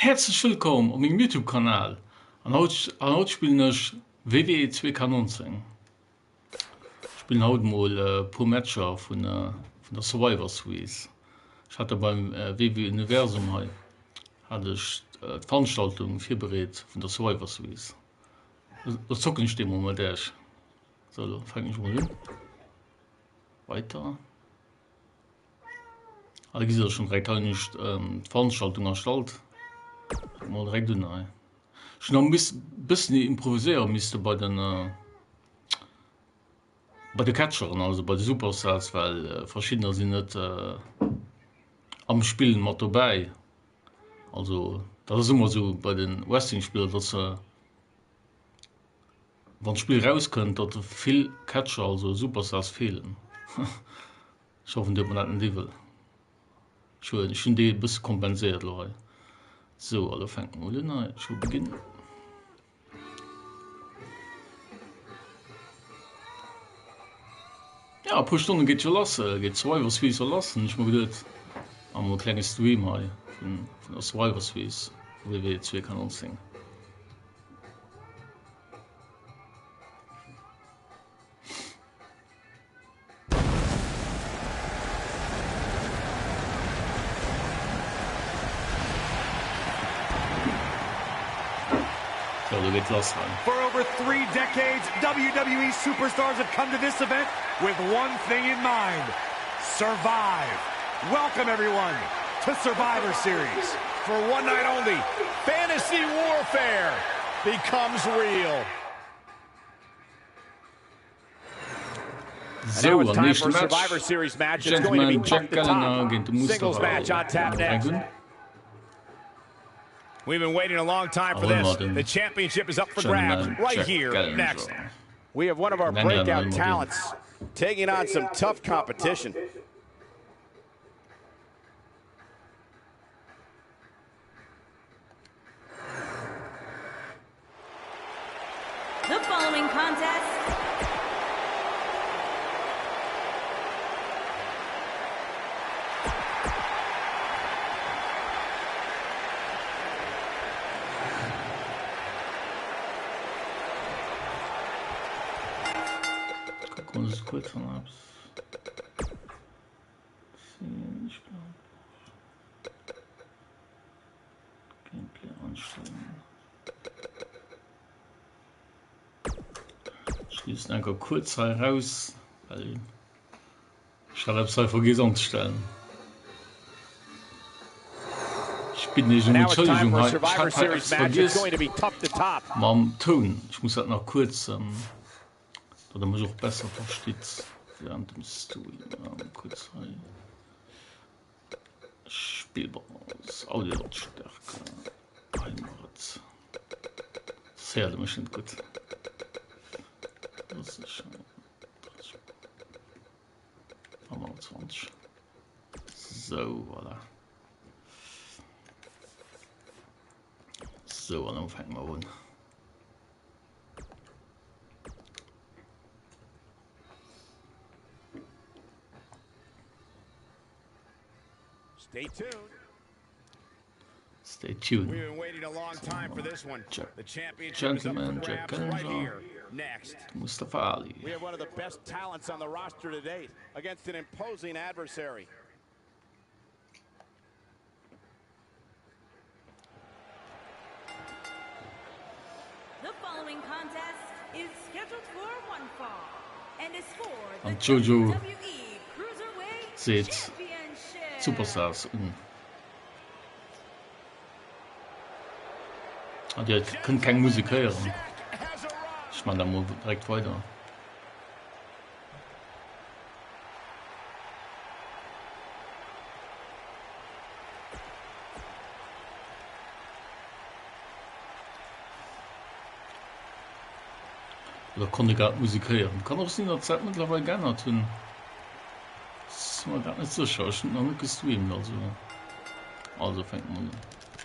Herzlich willkommen auf meinem YouTube-Kanal. Und heute spiele ich WWE 2K19. Ich spiele heute mal ein paar Matcher von der Survivor Series. Ich hatte beim WWE Universum hatte ich die Veranstaltung vorbereitet von der Survivor Series. Das zocken ich dem Moment durch. So, da fange ich mal an. Weiter. Also, ich habe schon direkt die Veranstaltung erstellt. Mal direkt rein. Ich noch ein bisschen improvisieren müsste bei den Catchern, also bei den Superstars, weil verschiedene sind nicht am Spielen mit dabei. Also das ist immer so bei den Wrestling-Spielen, dass wenn das Spiel rauskommt, dass viele Catcher, also Superstars, fehlen. Ich hoffe, dass man das nicht will. Ich habe die ein bisschen kompensiert, Leute. So, also fängt man an. Ich will beginnen. Ja, ein paar Stunden geht schon lassen, geht Survivor Series lassen. Ich habe gedacht, haben wir ein kleines Stream hier von der Survivor Series, WWE 2K19. So, da geht los rein. For over 3 decades, WWE superstars have come to this event with one thing in mind: survive. Welcome, everyone, to Survivor Series. For one night only, fantasy warfare becomes real. So, it's time for a Match. Survivor Series match. It's going to be Jack top to top. Gallagher Singles match on tap next. We've been waiting a long time for this. The championship is up for grabs right here next. We have one of our breakout talents taking on some tough competition. The following contest kurz von ab. Gameplay anstellen. Schließen einfach kurz heraus, weil ich habe es vergessen anzustellen. Ich bin nicht um Entschuldigung, ich habe es vergessen. Mam Ton, ich muss das noch kurz oder muss auch besser verstehen während dem Stream. Kurz rein. Spielbar aus, Audio-Lautstärke. Heimat. Sehr, das ist nicht gut. Das ist schon 25. So, voilà. So, und dann fangen wir an. Stay tuned. Stay tuned. We've been waiting a long time for this one. The championship Gentleman, is up for grabs right here. Next, Mustafa Ali. we have one of the best talents on the roster to date against an imposing adversary. The following contest is scheduled for one fall and is for the Und Jojo WWE Cruiserweight sieht Championship. Superstars in. Und ihr könnt keine Musik hören. Ich meine, da muss direkt weiter. Oder konnte ich gerade Musik hören. Kann auch in der Zeit mittlerweile gerne tun. Das ist mir gar nicht so schau. Ich habe noch nicht gestreamt, also fängt man an.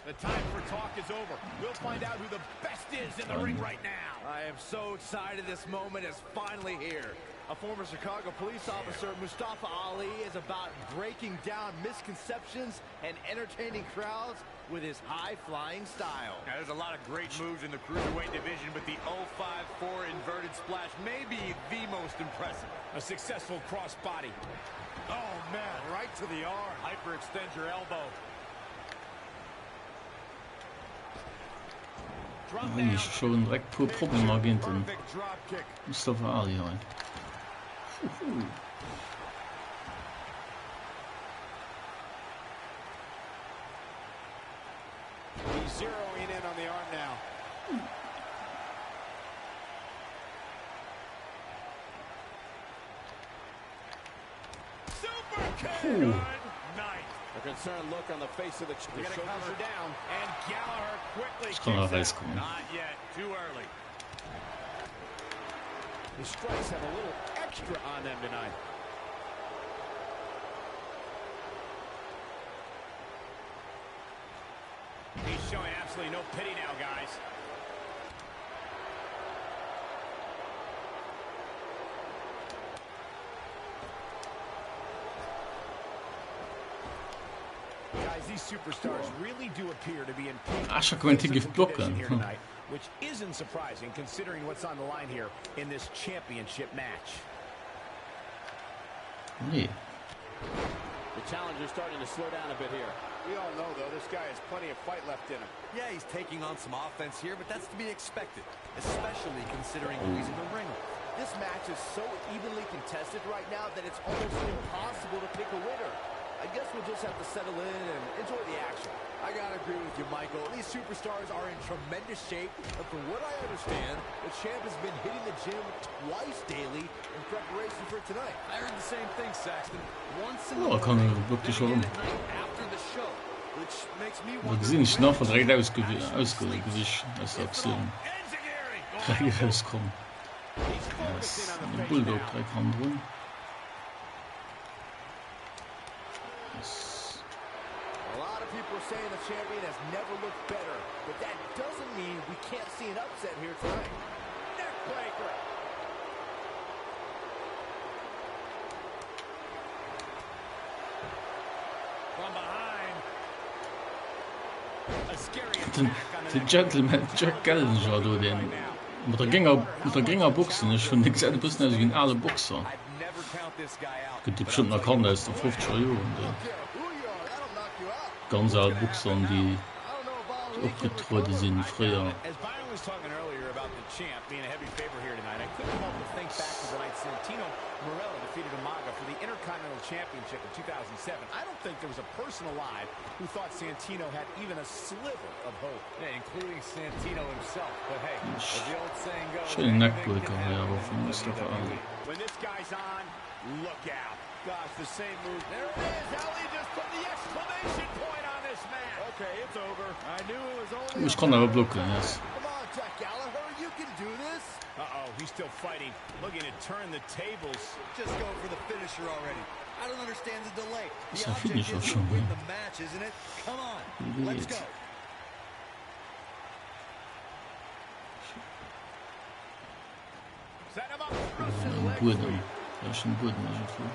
The time for talk is over. We'll find out who the best is in the ring right now. I am so excited this moment is finally here. A former Chicago police officer, Mustafa Ali, is about breaking down misconceptions and entertaining crowds with his high-flying style. Now, there's a lot of great moves in the cruiserweight division, but the 054 inverted splash may be the most impressive. A successful crossbody. Oh, man, right to the arm. Hyperextend your elbow. Eigentlich schon direkt pur Problem agenten Mustafa Ali. He's zeroing in on the arm now. Super kick. Good night. A concerned look on the face of the shoulders are down. And Gallagher quickly Ich kann noch kicks rauskommen. out. Not yet. Too early. The strikes have a little extra on them tonight. He's showing absolutely no pity now, guys. Guys, these superstars really do appear to be in peak Acha könnte physical gift blocken. condition here tonight, which isn't surprising considering what's on the line here in this championship match. Nee. The challenger's starting to slow down a bit here. We all know, though, this guy has plenty of fight left in him. Yeah, he's taking on some offense here, but that's to be expected, especially considering who he's in the ring with. This match is so evenly contested right now that it's almost impossible to pick a winner. I guess we'll just have to settle in and enjoy the action. I gotta agree with you, Michael. These superstars are in tremendous shape, and from what I understand, the champ has been hitting the gym twice daily in preparation for tonight. I heard the same thing, Saxton. Once in the Ja, kann morning, wirklich then schon. again at night after the show, which makes me Wir wonder gesehen ich noch when direkt he ausgewichen aus der Aktion. Direkt rauskommen. Yes. Der Bulldog direkt handrum. Yes. A lot of people are saying the champion has never looked better, but that doesn't mean we can't see an upset here tonight. Neckbreaker. From behind. A scary Den attack on the Gentleman Jack Gallagher do den mit der geringer Boxen ist schon nichts anderes als wie ein alle Boxer. I'd never count this guy out. Gibt bestimmt noch keiner aus der 50er Jahren. Who you are, that'll knock you out. Ganz alte Boxer, die I don't know if I'll aufgetreten sind früher. As Byron was talking earlier about the champ being a heavy favorite here tonight, I couldn't help but think back to the night Santino Marella defeated Umaga for the Intercontinental Championship in 2007. I don't think there was a person alive who thought Santino had even a sliver of hope. Yeah, including Santino himself. But hey, as the old saying goes, Schöne anything Neckbreaker can hier happen auf in Mustafa WWE. Ali. When this guy's on, look out. Gosh, the same move. There it is. Ali just put the exclamation point on this man. Okay, it's over. I knew it was only Ich kann aber blocken, yes. Come on, Jack Gallagher, you can do this. Uh-oh, he's still fighting, looking to turn the tables. Just go for the finisher already. I don't understand the delay. Ist The der object Finisher is to schon, win ja. the match, isn't it? Come on, Wie let's geht's? go. Set him up. Boden. Ja, schon Boden irgendwie.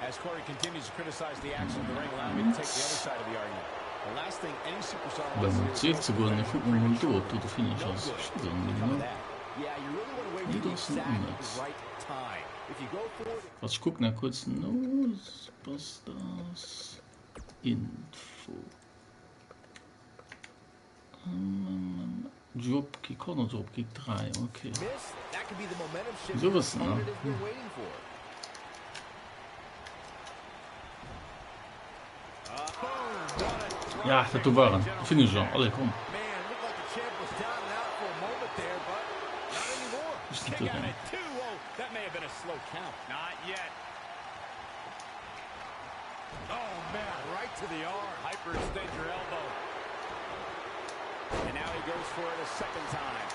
As Corey continues to criticize the action of the ring, allow me to take the other side of the argument. The last thing any superstar wants Beim to do Ziel is zu gehen, ich gucke mal da, ob du der Finish no hast. good Stimmt, can come of ne? that. Yeah, you really want to wait Nee, for the das sind exact Nuts. right time. If you go for it, Was ich guck nach kurz. Ghostbusters Info. Dropkick, Corner Dropkick 3, okay. Miss, that could be the momentum shift So your was, ne? opponent has been waiting for. Ja, das waren. Finisher, alle komm. Man, looked like the champ was down and out for a moment there, but not anymore. Ist kick nicht out drin. at 2. Oh, that may have been a slow count. Not yet. Oh, man, right to the arm. Hyperextend your elbow. And now he goes for it a second time.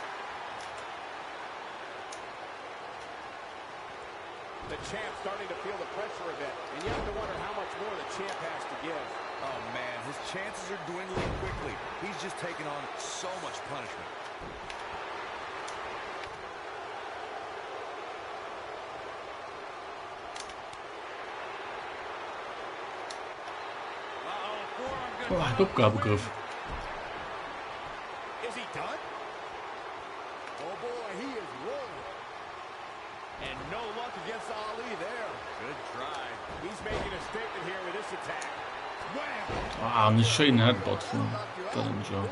The champ starting to feel the pressure a bit, and you have to wonder how much more the champ has to give. Oh, man, his chances are dwindling quickly. He's just taking on so much punishment. Oh, hat Abgabegriff. Is he done? Oh boy, he is rolling. And no luck against Ali there. Good try. He's making a statement here with this attack. Wham! Ah, eine schöne Headbutt von Dillinger.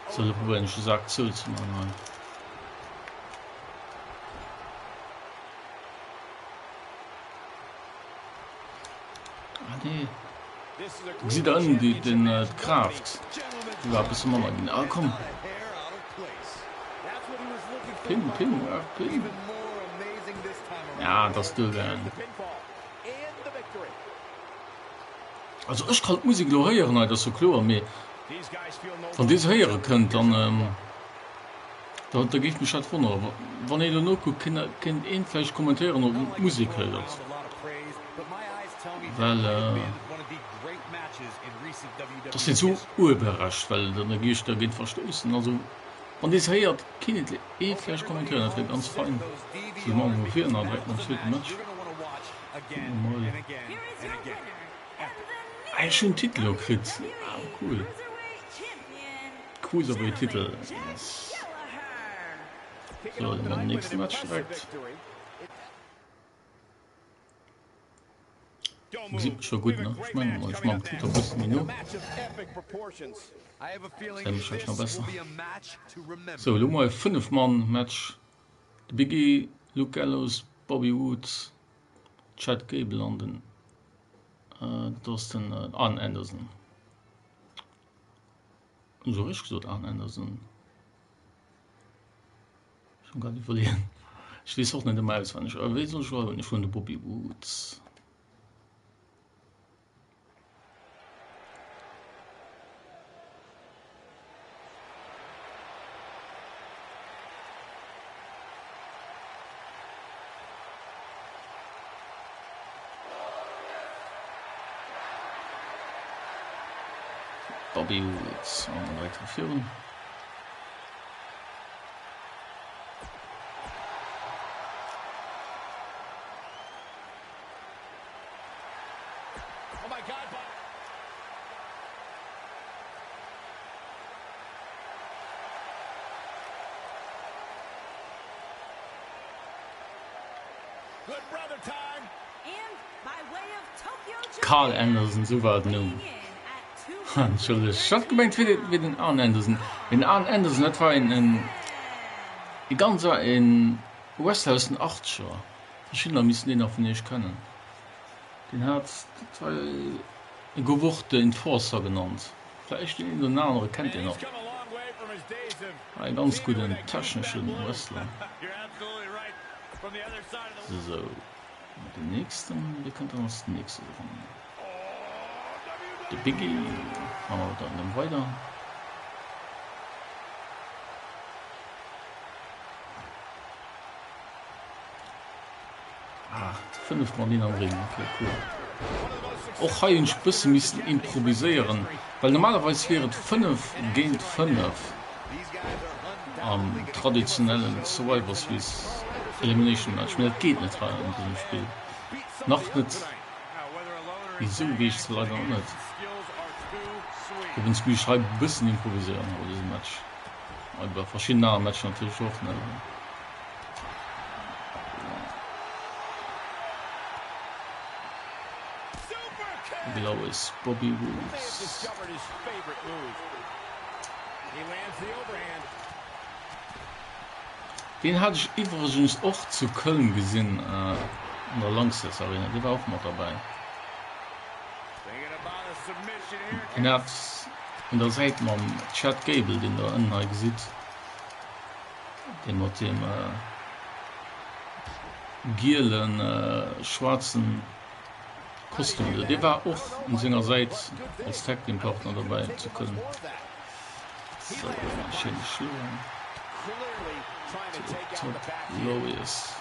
Soll ich probieren, ich sag zu machen. Ah, nee. Sieht an, den Kraft. Ja, bis zum Moment. Ah, komm. Pin. Ja, das dürfen. Also ich kann Musik hören, das ist so klar, aber wenn ihr das hören könnt, dann da geht mich halt wundern. Wenn ihr noch guckt, könnt ihr vielleicht kommentieren, ob Musik hört. Weil das ist so überrascht, weil dann gehe ich dagegen verstoßen. Also wenn ihr das hört, könnt ihr vielleicht kommentieren, das wird ganz fein. So machen wir 4 nach 3 nach 4 Match. Ein schöner Titel auch kriegt. Ah, cool. Cool, so ein Titel. So, dann beim nächsten Match direkt. Sieht schon gut, ne? Ich meine, Titel wussten die nur. Das wäre wahrscheinlich noch besser. So, schau mal, 5-Mann-Match. Biggie, Luke Gallows, Bobby Woods, Chad Gable und den Dustin Arn Anderson. So richtig gesagt, Arn Anderson. Schon gar nicht verlieren. Ich weiß auch nicht mehr, was ich weiß nicht, wenn ich von der Bobby Woods. Bobby Woods weiterführen. Oh my God! Good brother time. And by way of Tokyo Carl Anderson, so war nun. Entschuldigung, ich habe gemeint wie den Arn Anderson. Den Arn Anderson, das war in ganz in Westhouse in 80er. Die Schüler müssen den auch nicht kennen. Den hat ein gewuchte Enforcer genannt. Vielleicht den einen oder anderen kennt ihr noch. Ein ganz guter technischer Wrestler. So, den nächsten, wir könnten uns das nächste machen. Der Biggie, machen wir dann weiter. Ah, 5 Mann am Ring, okay, cool. Auch hier ein bisschen müssen improvisieren, weil normalerweise wäre es 5 gegen 5 am traditionellen Survivor Series Elimination Match. Das geht nicht in diesem Spiel. Noch nicht. Wieso wie ich es leider auch nicht. Ich bin Spiel schreiben ein bisschen improvisieren über diesen Match. Aber verschiedene Matches natürlich auch nicht. Ich glaube, es ist Bobby Woods. Den hatte ich übrigens auch zu Köln gesehen, in der Langsess Arena. Der war auch noch dabei. Den hat in der Seite man Chad Gable, den der Anhalt sieht. Den mit dem gielen, schwarzen Kostüm. Der war auch in seiner Seite als Tag Team Partner dabei zu können. So, schön schlug. Lois.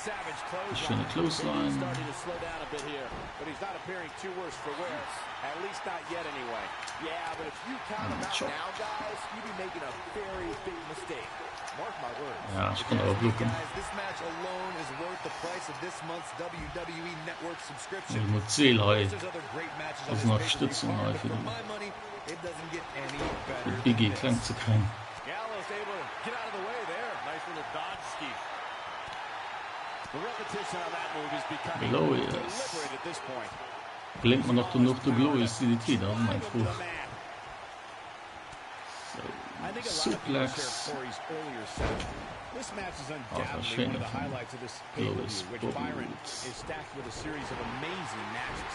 savage close. Schöne Clothesline. Starting to slow down a bit here, but he's not appearing too worse for wear. At least not yet, anyway. Yeah, but if you count him out now, guys, you'd be making a very big mistake. Mark my words. Ja, ich kann auch gucken. Guys, this match alone is worth the price of this month's WWE Network subscription. Ich muss sehen, hey. There's other great matches on Das this ist noch pay-per-view Stützung, card, hey, but für for my money, it doesn't get any better die than Biggie this. klein zu kriegen. Gallows able to get out of the way there. Nice little dodge ski. The repetition on that move is becoming Glorious. deliberate at this point. Gelingt man noch der Glorious DDT, da mein Of Spruch. the man. I think a lot of people Suplex. share Corey's earlier sentiment. This match is undoubtedly schön one of the von highlights of this pay-per-view, Louis which Bobby Byron Woods. is stacked with a series of amazing matches.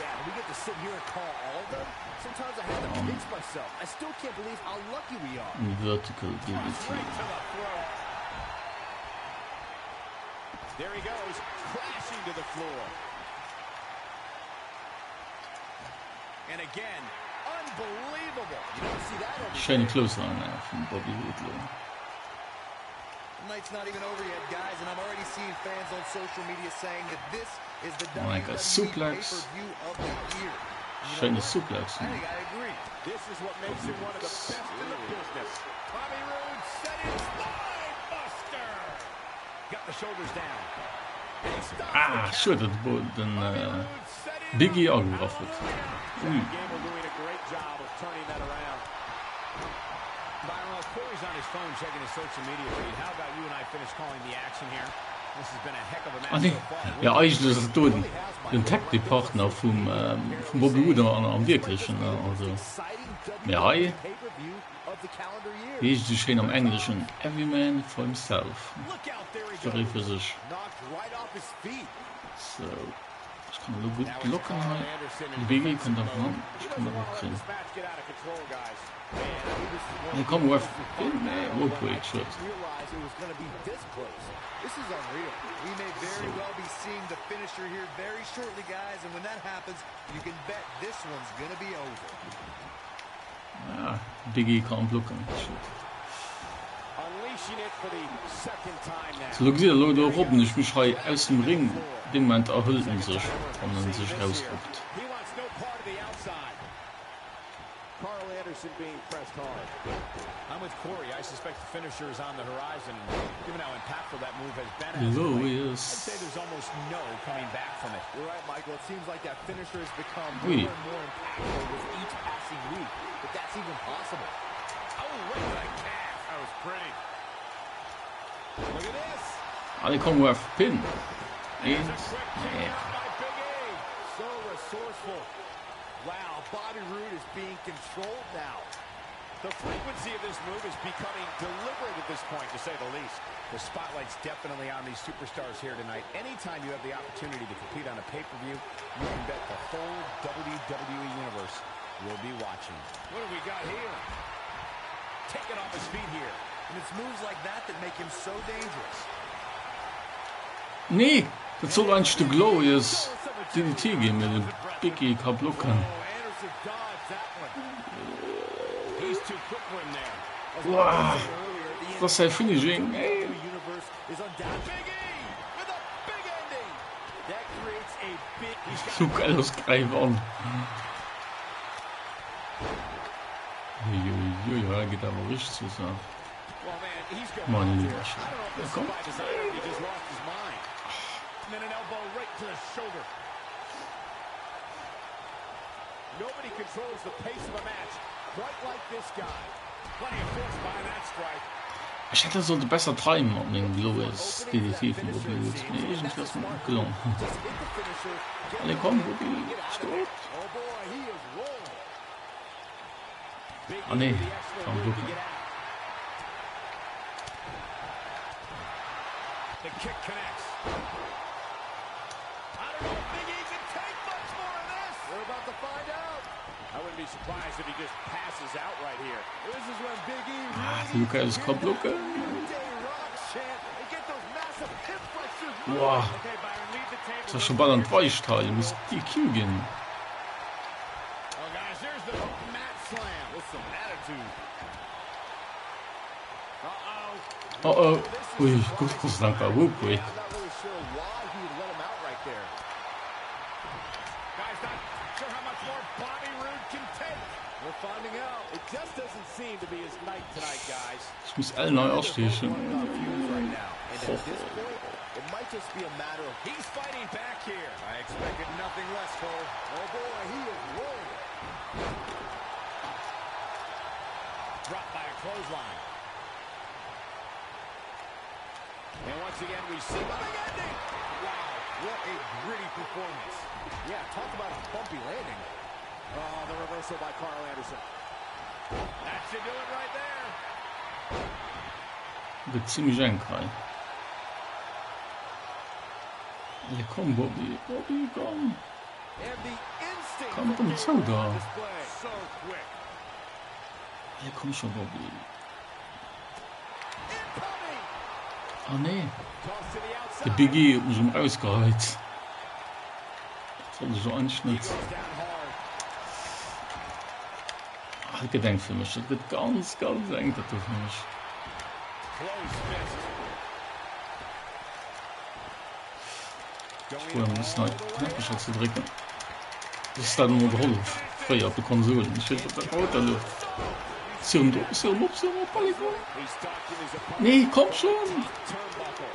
Yeah, we get to sit here and call all of them. Sometimes I have to pinch myself. I still can't believe how lucky we are. Vertical DDT. Straight to the throat. There he goes, crashing to the floor. And again, unbelievable. You don't see that every Schöne Clothesline von Bobby Wood. The night's not even over yet, guys, and I'm already seeing fans on social media saying that this is the Like a WWE suplex. pay-per-view of the year. You know Schöne what? Suplex. I think I agree. This is what makes him one of the best in the business. Bobby Roode setting spine buster. Got the shoulders down. And he stops the Ah, count. shit, den Bobby Roode setting Biggie up. angegraffelt. Gable doing a great job of turning that around. Byron, while Corey's on his phone checking his social media feed, how about you and I finish calling the action here? This has been a heck of a match Ah, nee. so far. Ja, eigentlich ist es den Tag-Partner vom Bobby Wood am wirklichen. Also, ja, Pay-per-view of the calendar year. wie ist die schön am Englischen? Every man for himself. Look out, there he Sorry goes. für sich. Knocked right off his feet. So, ich kann nur gut Now it's blocken. Carl Halt. Anderson in Die Biggie defensive kommt auf mode. Hand. He Ich doesn't kann wanna auch let kriegen. this match get out of control, guys. Man, he was one Nee, of komm, the Ref. most Nee, remarkable Roadbreak nights. shot. Realize it was going to be this close. This is unreal. We may very well be seeing the finisher here very shortly, guys, and when that happens, you can bet this one's going to be over. Ja, Biggie kann blocken. Shit. Unleashing it for the second time now. So, gesehen, Leute, Robben, ich mich halt aus dem Ring. Den Moment erhüllen sich, wenn man sich rausguckt. He wants no part of the outside. Carl Anderson being pressed hard. I'm with Corey. I suspect the finisher is on the horizon. Given how impactful that move has been, as of late, I'd say Glorious. there's almost no coming back from it. You're right, Michael. It seems like that finisher has become Oui. more and more impactful with each passing week. But that's even possible. Oh, right to the calf. That was pretty. Look at this. Alle kommen auf Pin. There's Und, a quick kick nee. out by Big E. So resourceful. Wow, Bobby Roode is being controlled now. The frequency of this move is becoming deliberate at this point, to say the least. The spotlight's definitely on these superstars here tonight. Anytime you have the opportunity to compete on a pay-per-view, you can bet the whole WWE Universe will be watching. What do we got here? Taking off his feet here. And it's moves like that that make him so dangerous. Nee, das soll ein Stück Glorious DDT geben, mit dem Biggie kann blocken. Anderson dodged that one. He's too quick for him there. Wow, Earlier, the das ist ein Finishing. Ey. WWE Universe is undoubtedly. Big E with a big ending. That creates a big. He's got So geil, das greift an. Ja, geht aber richtig zu sagen. Well, man, he's going Come on, out Lee. there. I don't know if this is Come. by design or if he just lost his mind. And then an elbow right to the shoulder. Nobody controls the pace of a match quite like this guy. Plenty of force behind that strike. Ich hätte so besser treiben an den Glorious DDT von Bobby Wood. Nee, irgendwie ist mir gelungen. Just hit the finisher. Get Alle him kommen, out Bobby. and get out of Stopp. there. Oh boy, he is rolling. Big Ah, nee, with the excellent kann move to blocken. get out. The kick connects. I don't know if Big E can take much more of this. We're about to find out. I wouldn't be surprised if he just passes out right here. This is when Big E Ah, really Lucas kann blocken. Day Rock chant and get those massive hip flexors. Wow, Okay, Byron, leave the table. das ist schon bald ein Weichteil. Muss die Q gehen. Oh, guys, there's the mat slam with some attitude. Uh-oh. Oh oh. Ui, Gott sei Dank war Roadbreak. I'm not really sure Guy's not sure how much more Bobby Roode can take. We're finding out. It just doesn't seem to be his night tonight, guys. Ich muss alle neu ausstehen. Right now. And at this point, it might just be a matter of He's fighting back here. I expected nothing less, Cole. oh boy, he is rolling. Dropped by a clothesline. And once again, we see the big ending. Wow, what a gritty performance. Yeah, talk about a bumpy landing. Oh, the reversal by Carl Anderson. That should do it right there. Wird ziemlich eng rein. Ja, komm, Bobby, komm. And the instinct Komm, from komm, zu da. on display. So quick. Ja, komm schon, Bobby. Incoming. Ah, nee. Toss to the outside. Der Biggie hat mich rausgeholt. Das war so ein Schnitt. Goes down hard. Ach, gedenkt für mich. Das wird ganz, ganz eng, das für mich. Close fist. Ich will ein bisschen knapper zu drücken. Das ist dann nur geholt. Früher auf der Konsole. Ich will das Auto Luft. Zirm ab, Polygon. He's stalking his opponent. Nee, komm schon. Turnbuckle.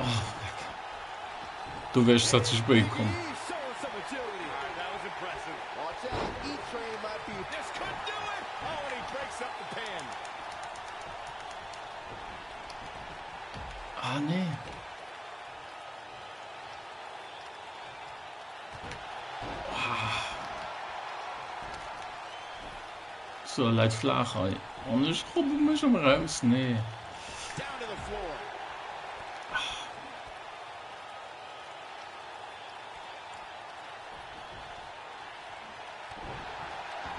Ach, weg. Du wärst zu spät gekommen. He's showing some agility. That was impressive. Watch out. E-Train might be This could do it. Oh, and he breaks up the pin. Ah, nee. So, leid Flachheit. Und ich robbe mich am raus. Nee. Down to the floor.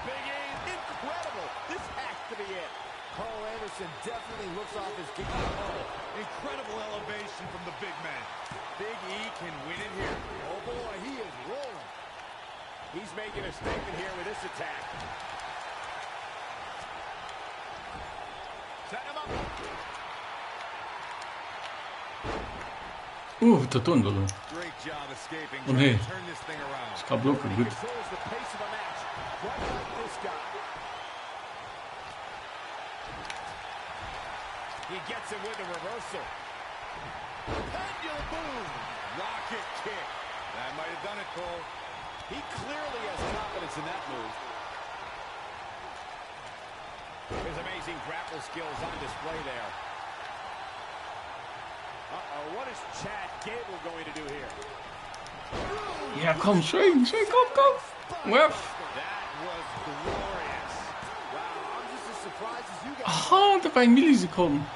Big E. incredible. This has to be it. Carl Anderson definitely looks off his game. Oh, incredible elevation from the big man. Big E can win it here. Oh boy, he is rolling. He's making a statement here with this attack. Setting him up. Der Tunnel. Great job escaping. Oh, Trying nee. to turn this thing around. Ich kann blocken, He gut. controls the pace of the match. Quite like this guy. He gets it with a reversal. Pendulum boom. Rocket kick. That might have done it, Cole. He clearly has confidence in that move. His amazing grapple skills on display there. Uh-oh, what is Chad Gable going to do here? Ja, komm, schön, komm. Ref. That was glorious. Wow, I'm just as surprised as you guys. Aha, da war ein Millisekunden.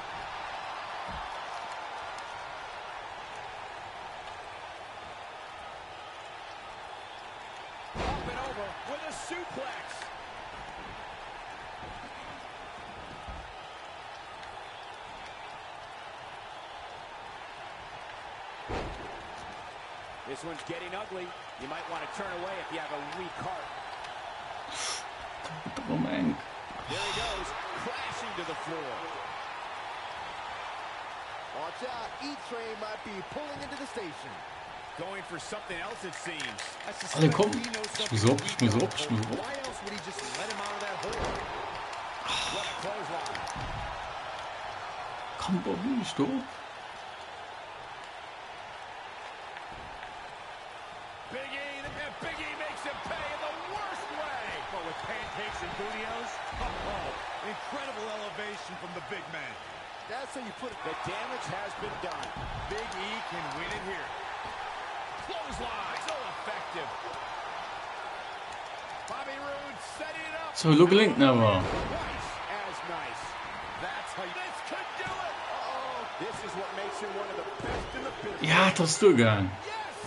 Up and over with a suplex. This one's getting ugly. You might want to turn away if you have a weak heart. Warum eng? There he goes, crashing to the floor. Watch out, E-Train might be pulling into the station. Going for something else, it seems. Alle komm. Ich muss ab. Why else would he just let him out of that hole? What a clothesline. Komm, Bobby, stopp. Big E, and Big E makes him pay in the worst way. But with pancakes and bootios, oh, incredible elevation from the big man. That's how you put it. The damage has been done. Big E can win it here. Clothesline, so effective. Bobby Roode setting it up. So, look link now. Twice as nice. That's how you... This could do it. Uh-oh. This is what makes him one of the best in the business. Ja, das hast du gern. Yes!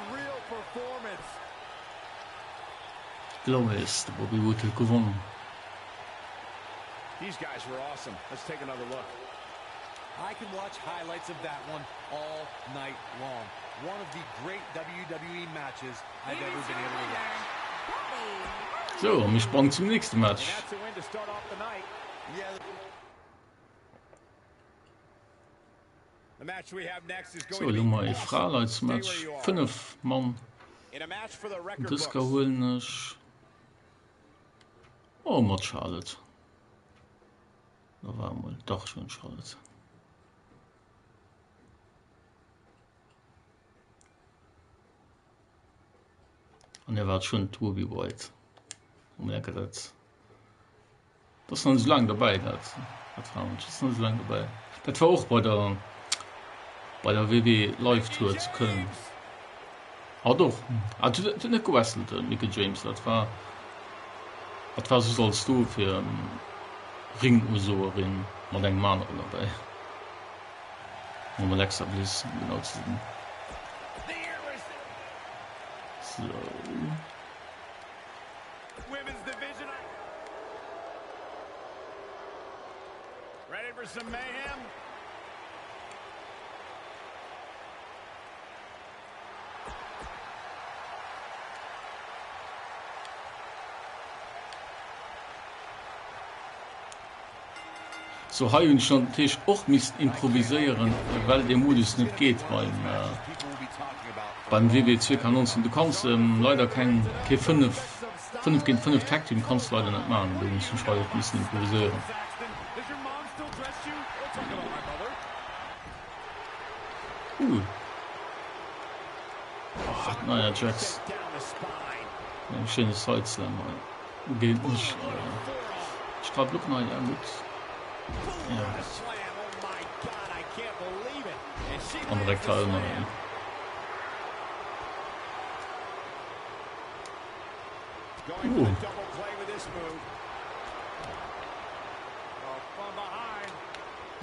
Unreal performance. Glaube ist, Bobby Wood hat gewonnen. These guys were awesome. Let's take another look. I can watch highlights of that one all night long. One of the great WWE matches I've ever been able to watch. So, wir springen zum nächsten And Match. that's a win to start off the night. Yeah. The match we have next is going So, to be schau mal, awesome. Frauenmatch, Stay where you are. 5 Mann. in a match for the record Das books. geholen ist. Oh, mit Charlotte. Da war mal doch schon Charlotte. Und war schon Toby White. Das ist noch nicht so lange dabei. Das ist noch nicht so lange dabei. Das war auch bei der WW Live Tour zu Köln. Ah doch. Das nicht gewechselt, Mickey James. Das war so als du für Ring-Usurin mit einem Mann dabei. Um Alexa Bliss genau zu sehen. So. Women's division. Ready for some mayhem? So ha hun schon Tisch och mis improvisieren, weil der Modus nicht geht beim WW2 Kanons. Du kannst leider kein 5 gegen 5 Tag Team kannst leider nicht machen. Du musst schon ein bisschen improvisieren. Naja, Jax. Ein schönes Sideslam. Geht nicht. Ich glaube, look mal, ja gut. Ja. Und direkt halt noch.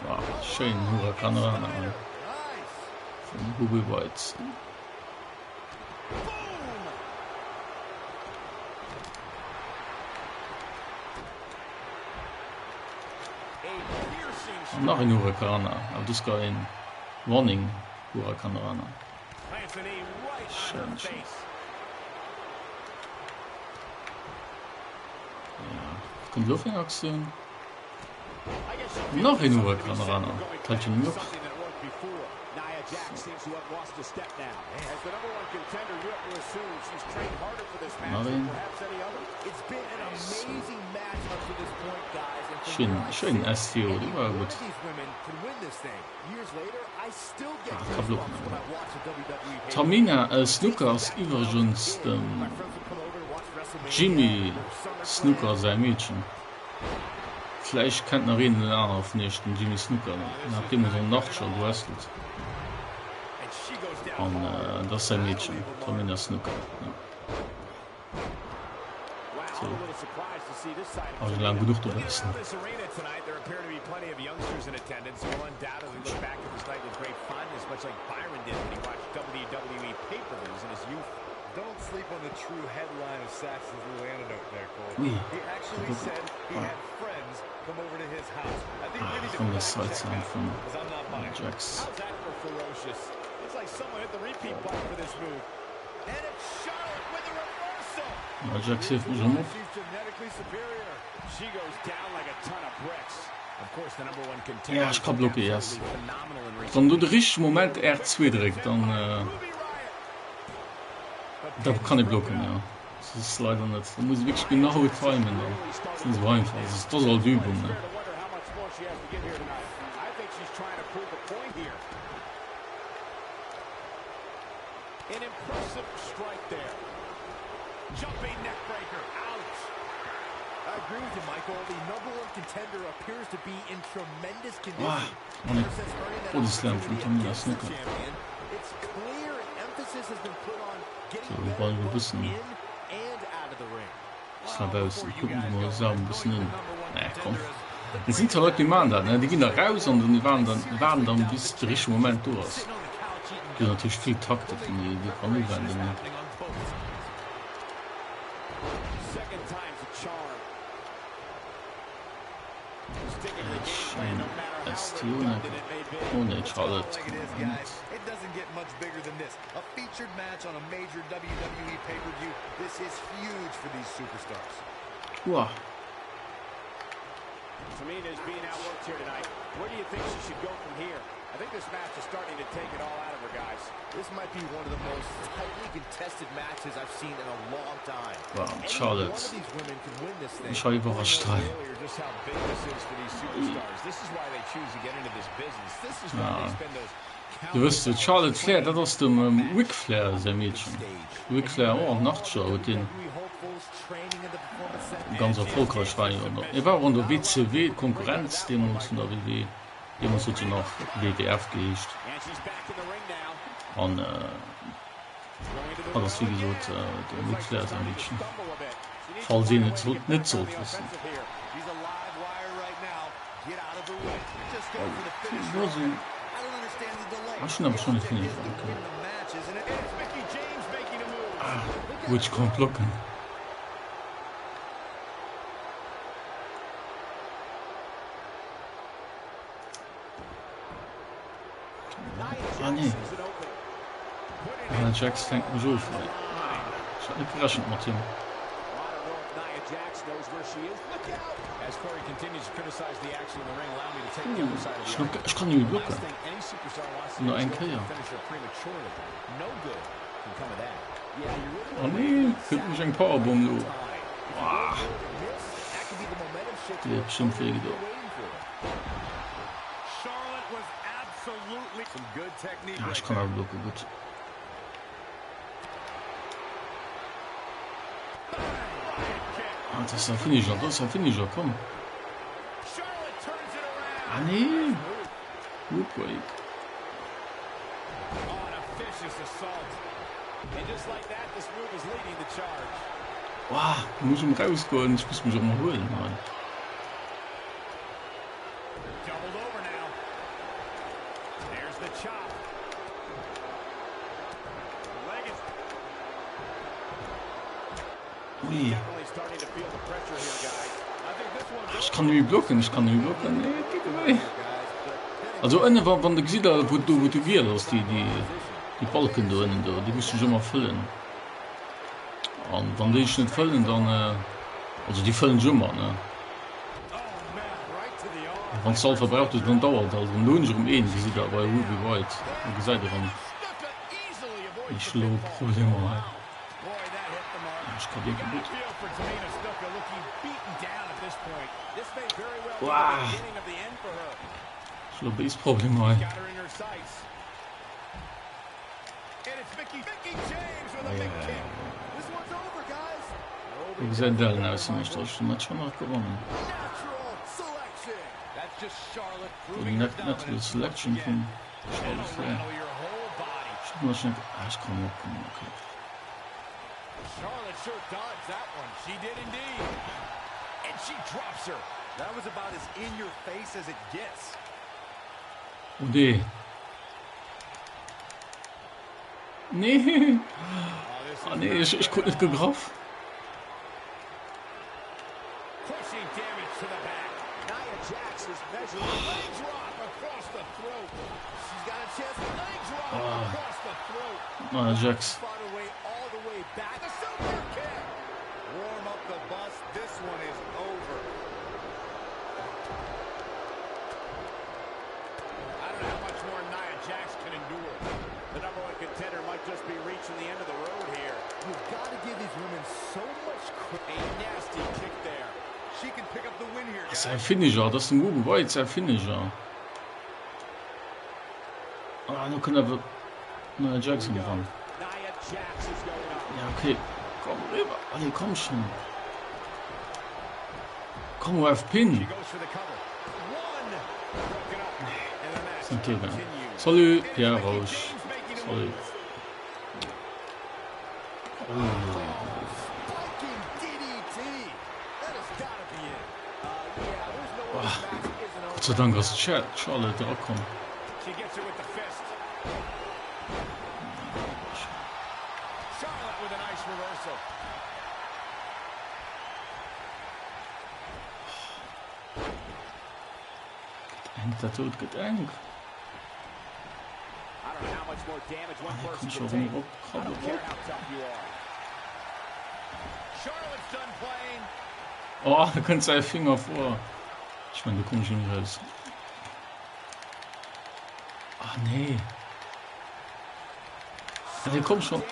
Wow, schön Hurrikan ran. Von Google White. Noch ein Hurrikan, aber das gar ein Warning Hurrikan ran. Schön, schön. Ja, kommt Luftwingaktion. Noch ein Hurrikan ran. Halt schon noch. Schön STO, die war gut. Tamina Snookers übrigens Jimmy Snooker sein Mädchen. Vielleicht kennt man reden auf nicht den Jimmy Snooker, nachdem er so Nacht schon wrestelt. Und das ist sein Mädchen, Tamina Snooker. Ja. So. Also lang genug zu wechseln. Don't sleep on the true headline of Saxon's little antidote there, Cole. He actually said he had friends come over to his house. I think we need to from the side sound from Jax. How's that for ferocious? It's like someone hit the repeat button for this move. And it's Charlotte with the reversal. Jax heeft me zo op. She's genetically superior. She goes down like a ton of bricks. Of course, the number one contender. Ja, ich kann blocken, yes. Wenn du den richtigen Moment R2 drückst, dann da kann ich blocken, ja. Das ist leider nicht. Da muss ich wirklich genau timen. Das ist so einfach. Das ist total Übung. Ne? Bodyslam von Tamina Snuka. So, wir wollen ein bisschen raus und gucken, wo wir sagen, ein bisschen hin. Nee, komm. Das sind halt die Mann da, ne? Die gehen da raus und die waren dann bis der richtige Moment durch. Die haben natürlich viel Taktik, die kann ich wenden. Ne? Schön. Estion ohne Charlotte. It doesn't get much bigger than this. A featured match on a major WWE pay-per-view. This is huge for these superstars. Wow. Tamina is being outworked here tonight. Where do you think she should go from here? I think this match is starting to take it all out of her, guys. This might be one of the most tightly contested matches I've seen in a long time. Wow, Any Charlotte. one of these women can win this thing. Ich war überrascht. Earlier, just how big this is for these superstars. This is why they choose to get into this business. This is why they spend those Du wirst Charlotte Flair, das aus dem Ric Flair, sein Mädchen. Ric Flair auch Nachtshow, den ganz erfolgreich war. Er war an der WCW Konkurrenz, dem uns in der WWE, dem uns so nach WWF geheischt. Und hat das wie gesagt, der Ric Flair sein Mädchen. Falls sie nicht so wissen. Schon aber schon nicht finished. Which kommt locken. Ah nee. Jax fängt mich auf. Ich hab nicht gerechnet mit ihm. Ich kann nicht blocken. Nur ein Killer. Oh nee, gibt mich ein Powerbomb, du. Wow. Die hat schon viel gedacht. Ja, ich kann auch blocken, gut. Ah, das ist ein Finisher, komm. Ah, nee. Good break. Wow, ich muss ihn rausgehen, ich muss mich auch mal holen, Mann. Ui. Ich kann nicht blocken, Nee, geht away. Also eine war von der Gesieder, wo du gehst, dass die Balken da innen, die müssen schon mal füllen. Und wenn die nicht füllen, dann, also die füllen schon mal, ne. Wenn es all verbraucht ist, dann dauert, also dann lohnt sich einen Gesieder, bei Ruby White. Und gesagt daran, ich schlug Probleme. Ich kann dir gut. Wow. Ich glaube, ist Problem mal. Wie gesagt, da ist nicht durch. Man hat schon noch gewonnen. Die Natural Selection von Charlotte Flair. Ich muss nicht. Ich komme okay. Charlotte sure dodged that one. She did indeed. And she drops her. That was about as in your face as it gets. Nee. Nee. Oh nee, ich konnte nicht gegraft. Crushing damage to the back. Nia Jax is measuring leg drop across the throat. She's got a chance to leg drop across the throat. Nia Jax. Fought her way all the way back. A super kick. Warm up the bus. This one is over. I don't know how much more Nia Jax can endure. The #1 contender might just be reaching the end of the road here. You've got to give these women so much credit. A nasty kick there. She can pick up the win here, Das guys. ist ein Finisher, das ist ein Ruby White, ein Finisher. Ah, nu können wir Nia Jax gefahren. Nia Jax is going up. Ja, okay. Komm rüber. Alle, komm schon. Komm auf Pin. She goes for the cover. One. Broken up. And the match Okay, dann. continues. Salut, Pierre Roche. Salut. Fucking DDT. That has got to be it. Yeah, there's no way this match isn't over. Gott sei Dank, dass Charlotte da kommt. She gets her with the fist. Charlotte with a nice reversal. En dat doet het eng. I don't know how much more damage one person Kom can zo take. op. I don't care how tough you are. Charlotte's done playing. Oh, da kommt sein Finger vor. Ich meine, du kommst schon raus. Ah, nee. Ja, komm schon.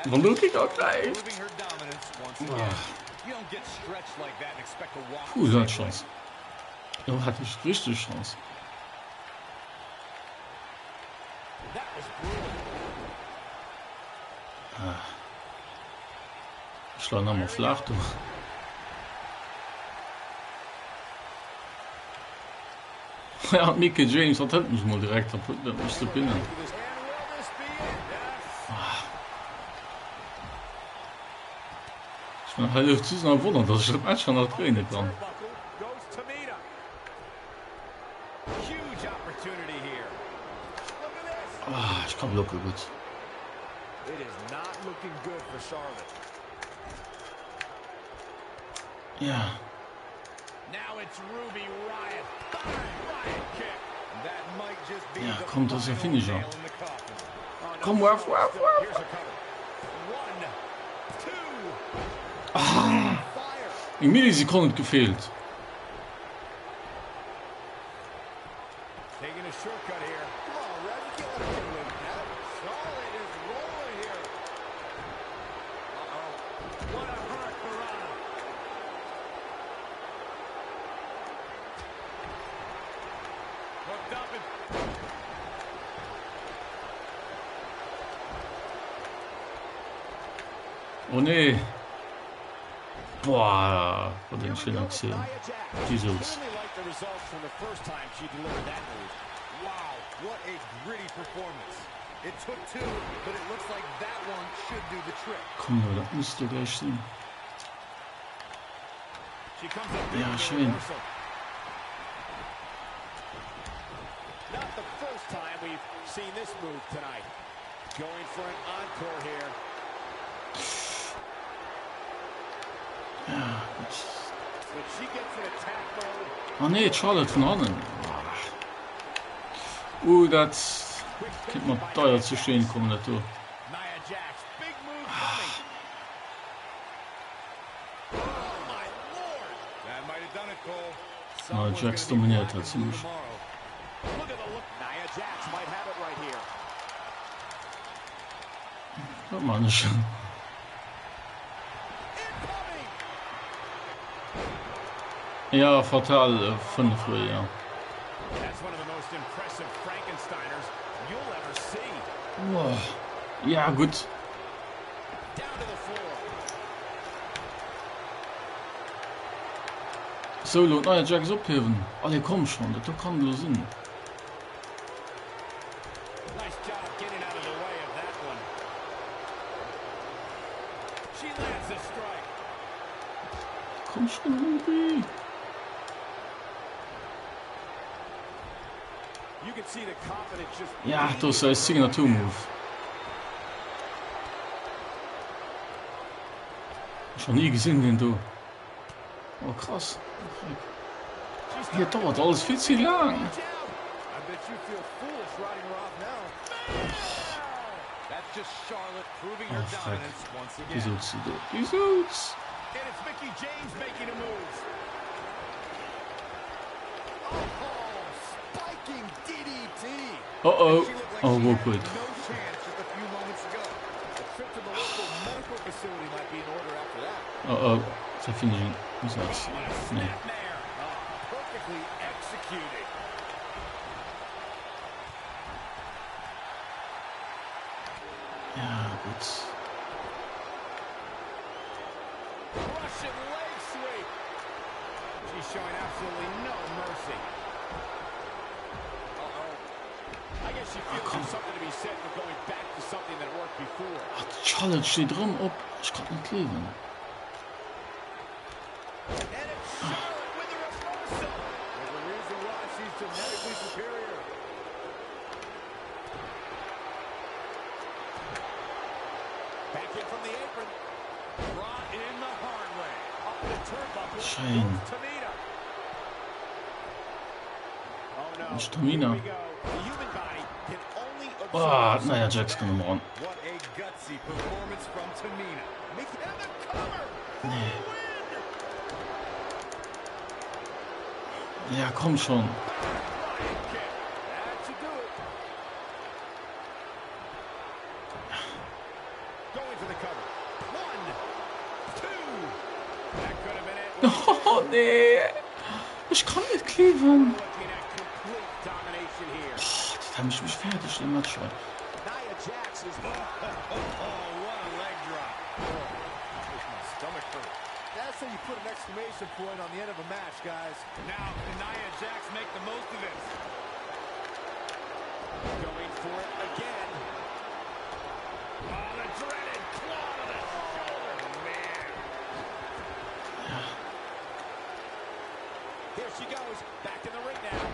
Wann du dich auch gleich. Puh, du hast Chance. Du hattest richtig Chance. Ich schlage nochmal flach, du. Ja, Mickey James hat mich mal direkt mich zu pinnen. Ich bin halt zu wundern, dass ich das Match schon noch drehen kann. Ich kann locker gut. Ja. Ja, kommt das ja Finisher. Komm, warf. In Millisekunden gefehlt. Oh nee. Boah, von den Schildern gesehen. Jesus. Komm, das musst du gleich sehen. Ja, schön. Ja, gut. Oh nee, Charlotte von Hannen. Das könnte man teuer zu stehen kommen, natürlich. Jax dominiert hat ziemlich. Ja, Mann, schon. Ja, fatal von früher, ja. Wow. Ja, gut. Solo, neue Jax abheben. Alle kommen schon, das kann nur Sinn. Komm schon, irgendwie. Ja, das ist ein Signature-Move. Schon nie gesehen, den du. Oh, krass. Hier dauert alles viel zu lang. Oh, fuck. Wieso sie da? Wieso? Oh, oh, real quick. Oh, ça finit. Nee. Ja, gut. Ach, Charlotte steht drum ob. Ich kann nicht leben. Schein. Und Tamina. Oh, naja, Jax kann nochmal ran. Nee. Ja, komm schon. Oh, nee. Ich kann nicht kleben. Looking at complete domination here. Das hat mich fertig im Match. Nia Jax is... Oh, what a leg drop. Makes my stomach hurt. That's how you put an exclamation point on the end of a match, guys. Now, can Nia Jax make the most of this? Going for it again. Oh, the dreaded claw to the shoulder. Man. Here she goes, back in the ring now.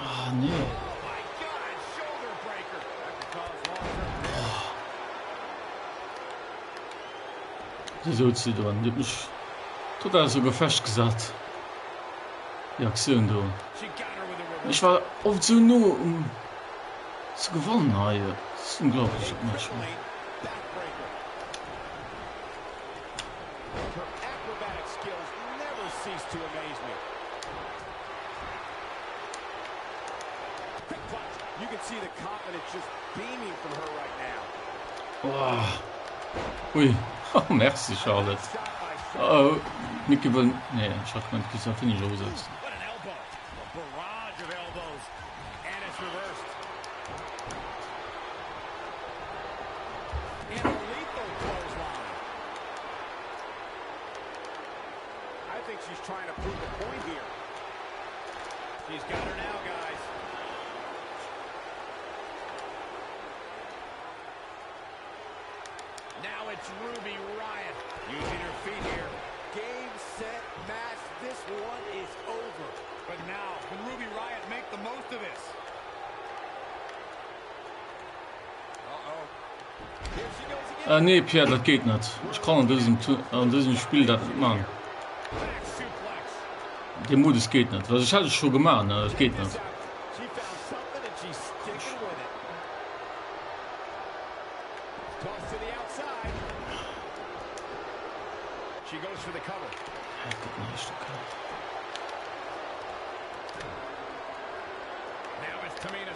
Ah, nee. Oh, my God, shoulder breaker. That could cause long-term damage. Die so zu tun. Die hat mich total sogar festgesagt. Die Aktion da. She got her with a reversal. Ich war oft so nur, zu gewonnen haben. Das ist unglaublich. Crippling backbreaker. Her acrobatic skills never cease to amaze me. Quick punch. You can see the confidence just beaming from her right now. Oh. Ui. Oh, merci, Charlotte. Shot by shot. Oh, Mickey will... Nee, ich hab gemeint, ich darf nicht lossetzen. What an elbow. A barrage of elbows. And it's reversed. And a lethal clothesline. I think she's trying to prove a point here. She's got her now, guys. Now it's Ruby Riott using her feet here. Game, set, match. This one is over. But now, can Ruby Riott make the most of this? Uh-oh. Here she goes again. Nee, Pierre, das geht nicht. Ich kann an diesem Spiel das nicht machen. Back suplex. Der Modus geht nicht. Was ich hatte schon gemacht, ne? Das geht nicht. She found something and she's sticking with it. Toss to the outside. She goes for the cover. Ja, guck mal, ist okay. Now it's Tamina.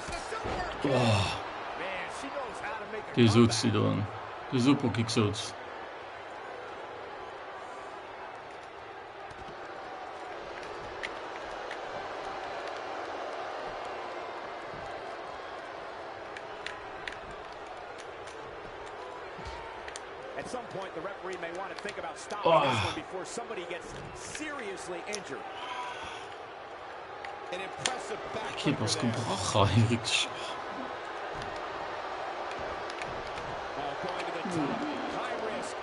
Oh, Man, she knows how to make a die so comeback. zu tun. Die super Kick so. At some point, the referee may want to think about stopping this one before somebody gets seriously injured. An impressive Ich hab was backbreaker there. gebrochen, Henrik. Oh, going to the top. High risk.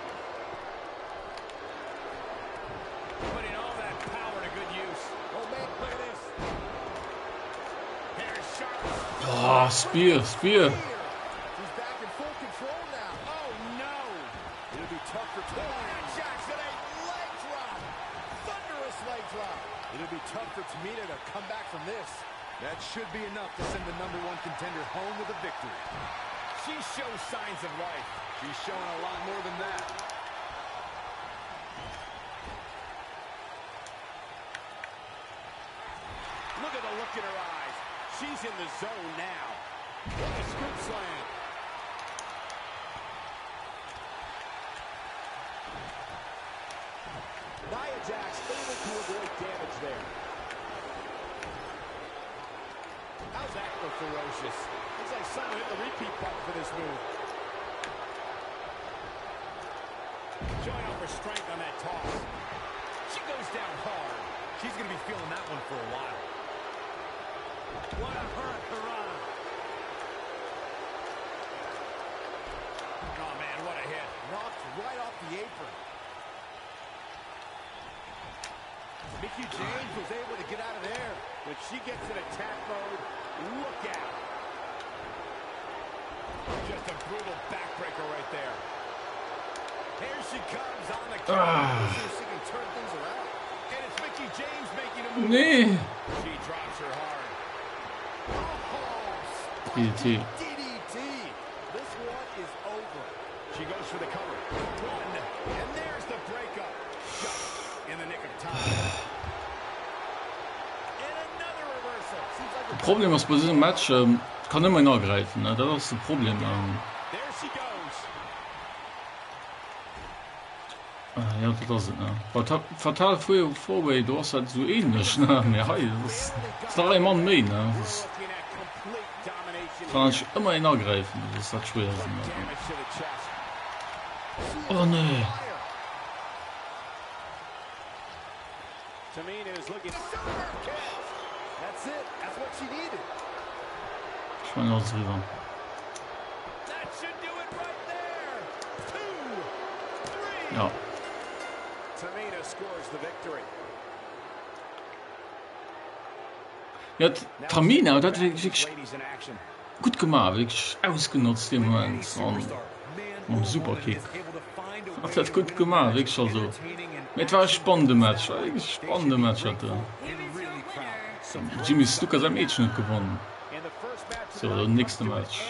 Putting all that power to good use. Oh, man, look at this. Here's Charlotte. Oh, Spear. Here. She's back in full control now. Oh, no. It'll be tough for Tamina. Jackson, a Leg drop. Thunderous leg drop. It'll be tough for Tamina to come back from this. That should be enough to send the #1 contender home with a victory. she shows signs of life. She's showing a lot more than that. Look at the look in her eyes. She's in the zone now. What a scoop slam. Nia Jax able to avoid damage there. How's that for ferocious? Looks like someone hit the repeat button for this move. Showing off her strength on that toss. She goes down hard. She's going to be feeling that one for a while. What a hurricane. Oh, man, what a hit. Knocked right off the apron. Mickie James was able to get out of there. When she gets in attack mode, look out. Just a brutal backbreaker right there. Here she comes on the counter. See if she can turn things around. And it's Mickie James making a move. Nee. She drops her hard. Oh, DDT. DDT. This one is over. She goes for the cover. One. And there's the breakup. Just in the nick of time. And another reversal. Seems like a Problem ist bei diesem Match, kann immer nachgreifen. Ne? Das ist das Problem. There she goes. Ja, das ist, ne? Fatal Four-Way, du hast halt so ähnlich, ne? Mehr hey, das ist noch ein Mann mehr, ne? Das kann ich immer ihn angreifen, das ist halt schwer. Ne? Oh, ne. Ich meine, das ist rüber. Ja. Ja, Tamina, das hat wirklich gut gemacht, wirklich ausgenutzt im Moment. Und super Kick. Das hat gut gemacht, wirklich also. Es war ein spannendes Match, wirklich spannendes Match hatte. Jimmy Snuka sein Mädchen hat gewonnen. So, das nächste Match.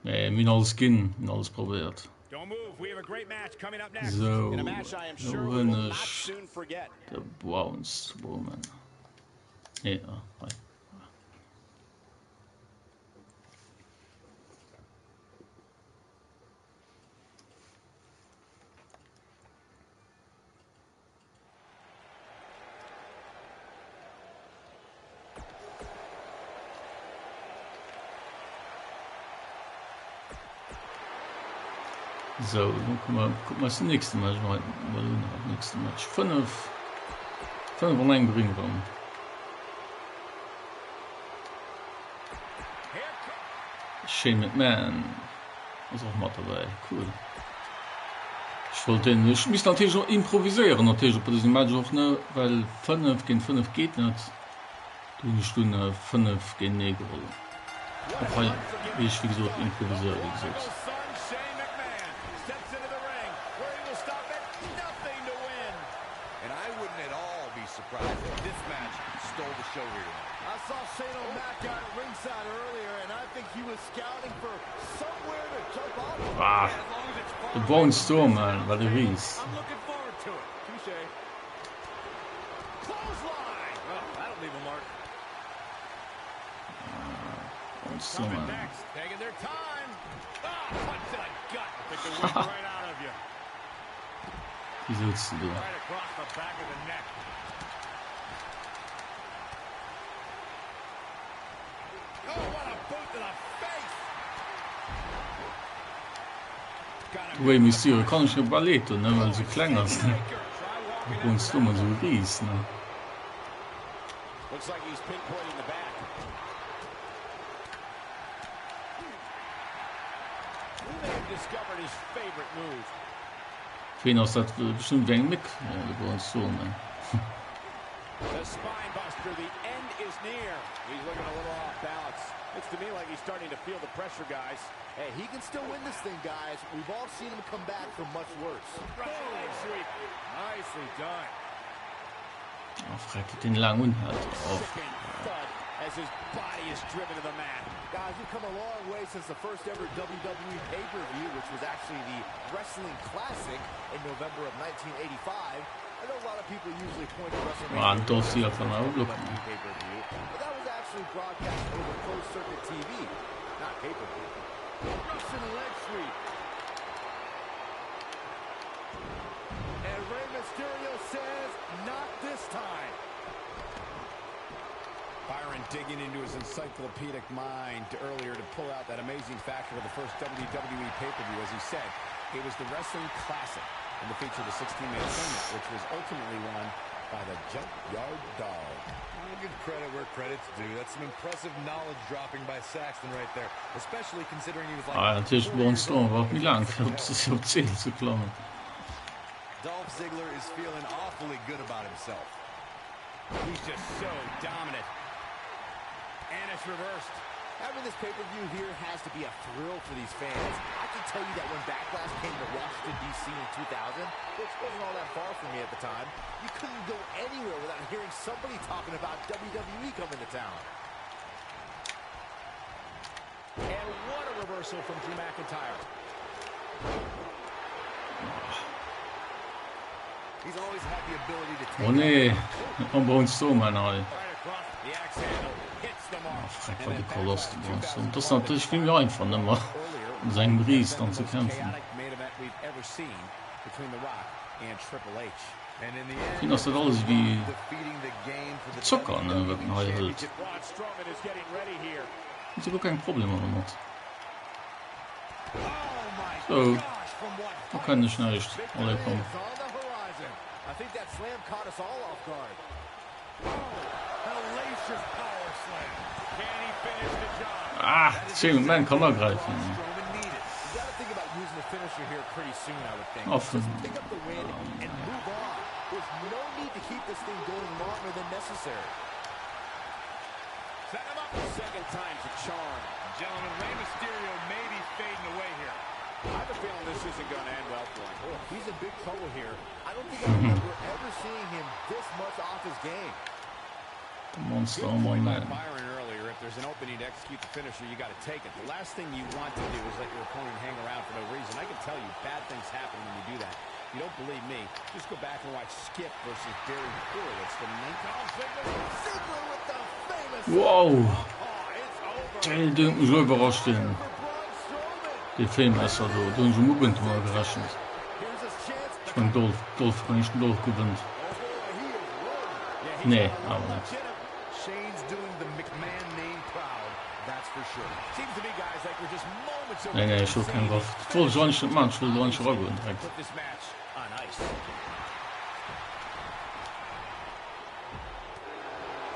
Nee, mir alles gehen, mir alles probiert. So, wenn ich der Browns Woman. Ja, so, dann guck mal das nächste Match. Nächste Match. 5 von einem Ring rum. Shane McMahon ist auch mal dabei. Cool. Ich muss natürlich auch improvisieren, natürlich bei diesem Match auch, ne? Weil 5 gegen 5 geht nicht. Du eine Stunde 5 gegen Negro. Auch wie ich, wie gesagt, improvisiere, wie gesagt. Ah, the Bone Storm, man, war der Ries. Bone Storm, man. Wie sollst du da? Way Mysterio kann ich nicht Ballett, ne, weil sie kleiner sind. Bone Storm und so Ries, ne. Wen aus das bestimmt wegen Mick, der Bone Storm, ne. The spine buster, the end is near. He's looking a little off balance. Looks to me like he's starting to feel the pressure, guys. Hey, he can still win this thing, guys. We've all seen him come back from much worse. Right sweep. Nicely done. Oh, fragt den lang und halt auf. As his body is driven to the mat. Guys, we've come a long way since the first ever WWE pay-per-view, which was actually the Wrestling Classic in November of 1985. I know a lot of people usually point to WrestleMania Man, das hier von der Outlook. pay-per-view, but that was actually broadcast over closed-circuit TV, not pay-per-view. Russian leg sweep. And Rey Mysterio says, not this time. Byron digging into his encyclopedic mind earlier to pull out that amazing factor of the first WWE pay-per-view. As he said, it was the Wrestling Classic and the feature of the 16-man tournament, which was ultimately won by the Junkyard Dog. I'll give credit where credit's due. That's some impressive knowledge dropping by Saxton right there, especially considering he was like... Ah, natürlich Bone Storm, war auch nicht lang. Das ist ja 10 zu klammen. Dolph Ziggler is feeling awfully good about himself. He's just so dominant. And it's reversed. Having this pay-per-view here has to be a thrill for these fans. I can tell you that when Backlash came to Washington, D.C. in 2000, which wasn't all that far from me at the time, you couldn't go anywhere without hearing somebody talking about WWE coming to town. And what a reversal from Drew McIntyre. He's always had the ability to take... Oh nee, am Bone Storm, mein All. Right across the axe handle. Hits the mark. Fragt war die Koloss, die Bone Storm. Das ist natürlich viel mehr einfach, immer seinen Ries dann zu kämpfen. Main event we've ever ever seen between The Rock and Triple H. And in the end, Ich finde, das alles wie defeating the game for the Zucker, ne, wird man halt hält. Braun Strowman is getting ready here. Ich habe kein Problem damit. Oh my So, gosh, from what da kann ich nicht. Alle kommen. It's on the horizon. I think that slam caught us all off guard. hellacious power slam. Can he finish the job? Ah, Shane McMahon kann man greifen. Strowman needed. You got to think about using the finisher here pretty soon, I would think. Offen. Just pick up the win and move on. There's no need to keep this thing going longer than necessary. Set him up a second time's a charm. Gentlemen, Rey Mysterio may be fading away here. I have a feeling this isn't going to end well for him. Oh, he's in big trouble here. I don't think I remember ever seeing him this much off his game. Monster, oh Good my point by man. Byron earlier. If there's an opening to execute the finisher, you got to take it. The last thing you want to do is let your opponent hang around for no reason. I can tell you, bad things happen when you do that. If you don't believe me, just go back and watch Skip versus Barry Horowitz from 19... Ziggler with the famous... Wow, Oh, it's over. der dünkt mich so überrascht. For Braun Strowman. Der Film ist also, da haben sie Moment mal gerechnet. Here's his chance. Ich meine, Dolph kann nicht Dolph gewinnt. Oh boy, he is rolling. Yeah, he's Nee, got a lot aber of nicht. punch in him. Shane's doing the McMahon name proud, that's for sure. Seems to me, guys, like we're just moments away Nee, nee, from ich will keinen seeing Waff. Ich wollte so nicht machen, ich will so nicht rüber direkt. put this match on ice.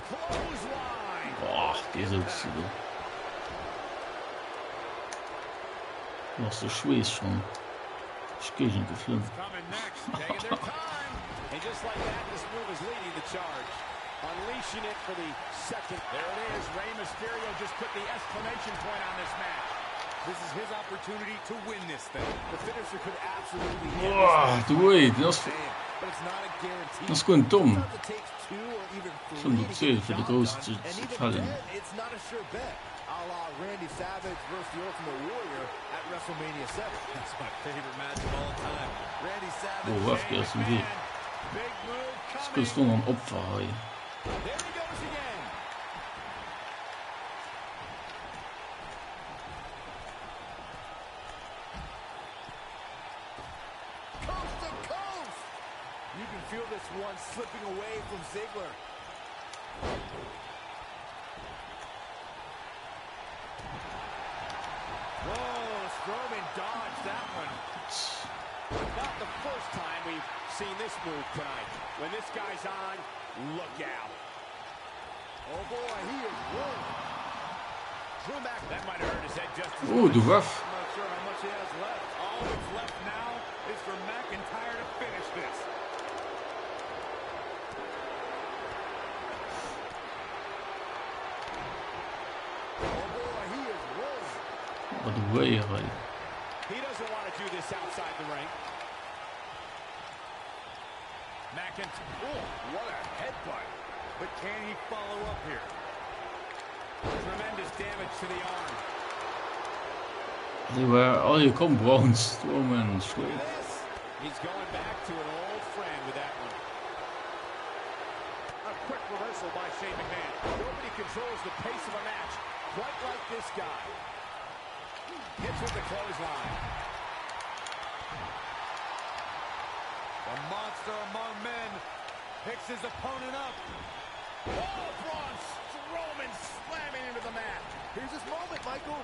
Clothesline. Boah, diese Ziele. Noch so schwer schon. Ich gehe schon gefilmt. Coming next, taking their time. And just like that, this move is leading the charge. Unleashing it for the second. There it is. Rey Mysterio just put the exclamation point on this match. This is his opportunity to win this thing. The finisher could absolutely end Boah, this du ey, das game, but it's not a guarantee. ist gut dumm. Sometimes it takes two or even Schon three to gezählt get für the die job Großen done, zu and even fallen. then, it's not a sure bet. A la Randy Savage versus the Ultimate Warrior at WrestleMania 7. That's my favorite match of all time. Randy Savage. Oh, Waff, der ist im Weg. Big move Das coming. bist du noch ein Opfer, ey. There he goes again. Coast to coast. You can feel this one slipping away from Ziggler. Whoa, Strowman dodged that one. Not the first time we've seen this move tonight. When this guy's on, look out. Oh boy, he is rolling. Drew Mac, that might hurt his head just as Oh, much. du Waff. I'm not sure how much he has left. All that's left now is for McIntyre to finish this. Oh boy, he is rolling. Wat een weer, ey. He doesn't want to do this outside the ring. McIntyre. Oh, what a headbutt. But can he follow up here? Tremendous damage to the arm. Die waren al je kom Braun Strowman. Look at this. He's going back to an old friend with that one. A quick reversal by Shane McMahon. Nobody controls the pace of a match quite like this guy. Hits with the clothesline. The monster among men picks his opponent up. Oh, Braun Strowman slamming into the mat. Here's his moment, Michael.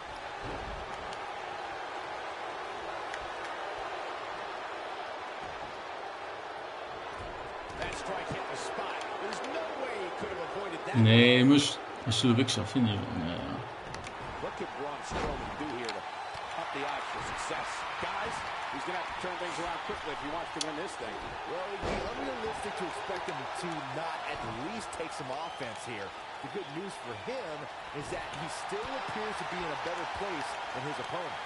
That strike hit the spot. There's no way he could have avoided that. Nee, moest de Wixer vinden. Ja. What could Braun Strowman do here to up the odds for success? Guys, he's going to have to turn things around quickly if he wants to win this thing. Well, it'd be unrealistic to expect him to not at least take some offense here. The good news for him is that he still appears to be in a better place than his opponent.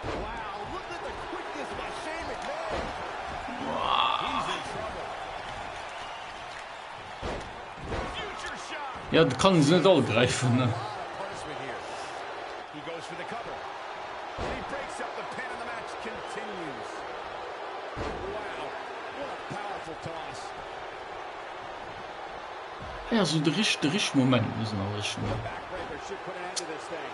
Wow, look at the quickness by Shane McMahon. He's in trouble. Future shot. Ja, dat kan ze niet al grijpen. A lot of punishment here. He goes for the cover. He breaks up the pin and the match continues. Wow, what a powerful toss. Ja, so der rich Moment müssen erwischen. Backbreaker should put an end to this thing.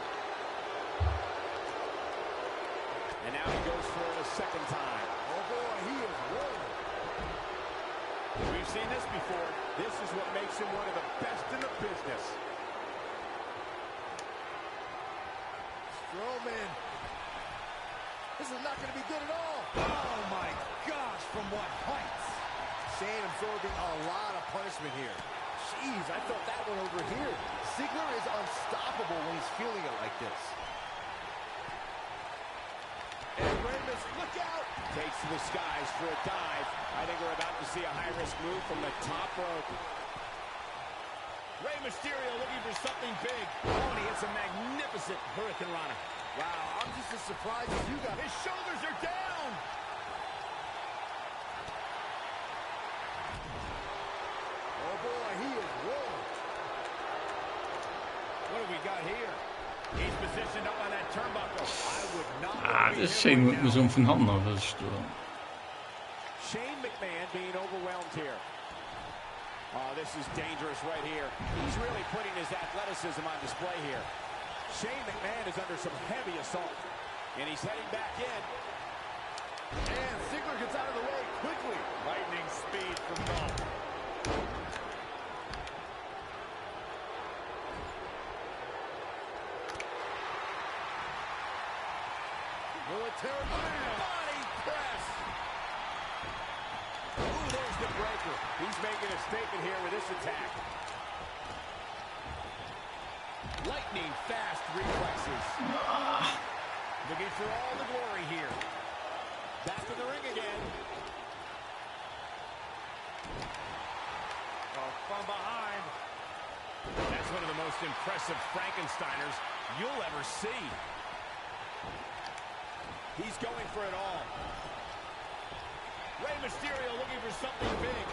And now he goes for it a second time. Oh boy, he is rolling. We've seen this before. This is what makes him one of the best in the business. Strowman. This is not going to be good at all. Oh my gosh, from what heights? Shane absorbing a lot of punishment here. Jeez, I felt that one over here. Ziggler is unstoppable when he's feeling it like this. And Remus, look out! Takes to the skies for a dive. I think we're about to see a high-risk move from the top rope. Rey Mysterio looking for something big. Oh, and he hits a magnificent Hurricane Rana. Wow, I'm just as surprised as you guys. His shoulders are down! Oh boy, he is rolling. What do we got here? He's positioned up on that turnbuckle. I would not Ah, want to das be ist him schön, right mit so now. einem von Hand erwischt. Shane McMahon being overwhelmed here. Oh, this is dangerous right here. He's really putting his athleticism on display here. Shane McMahon is under some heavy assault. And he's heading back in. And Ziggler gets out of the way quickly. Lightning speed from Dolph. Military body press. Ooh, there's the breaker. He's making a statement here with this attack. Lightning fast reflexes. Looking for all the glory here. Back in the ring again. Oh, from behind. That's one of the most impressive Frankensteiners you'll ever see. He's going for it all. Rey Mysterio looking for something big.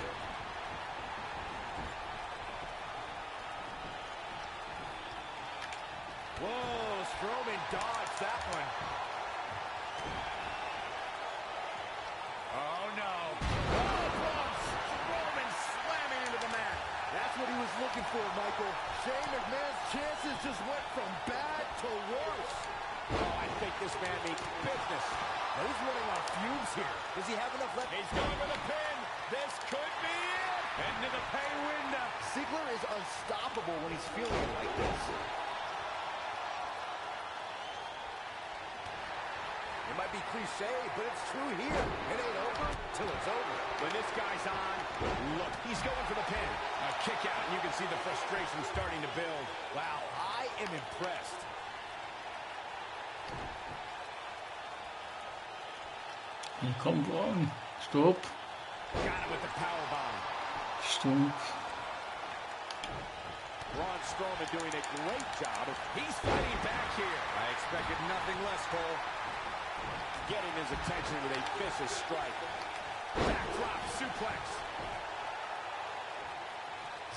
Whoa, Strowman dodged that one. Oh, no. Oh, Strowman slamming into the mat. That's what he was looking for, Michael. Shane McMahon's chances just went from bad to worse. Oh, I think this man means business. Now he's running on fumes here. Does he have enough left? He's going for the pin. This could be it. Into the pay window. Ziggler is unstoppable when he's feeling it like this. It might be cliche, but it's true here. It ain't over till it's over. When this guy's on, look, he's going for the pin. A kick out, and you can see the frustration starting to build. Wow, I am impressed. Hier kommt an. Stopp. Got him with the powerbomb. Stopp. Braun Strowman doing a great job. He's fighting back here. I expected nothing less, Cole. Getting his attention with a vicious strike. Backdrop suplex.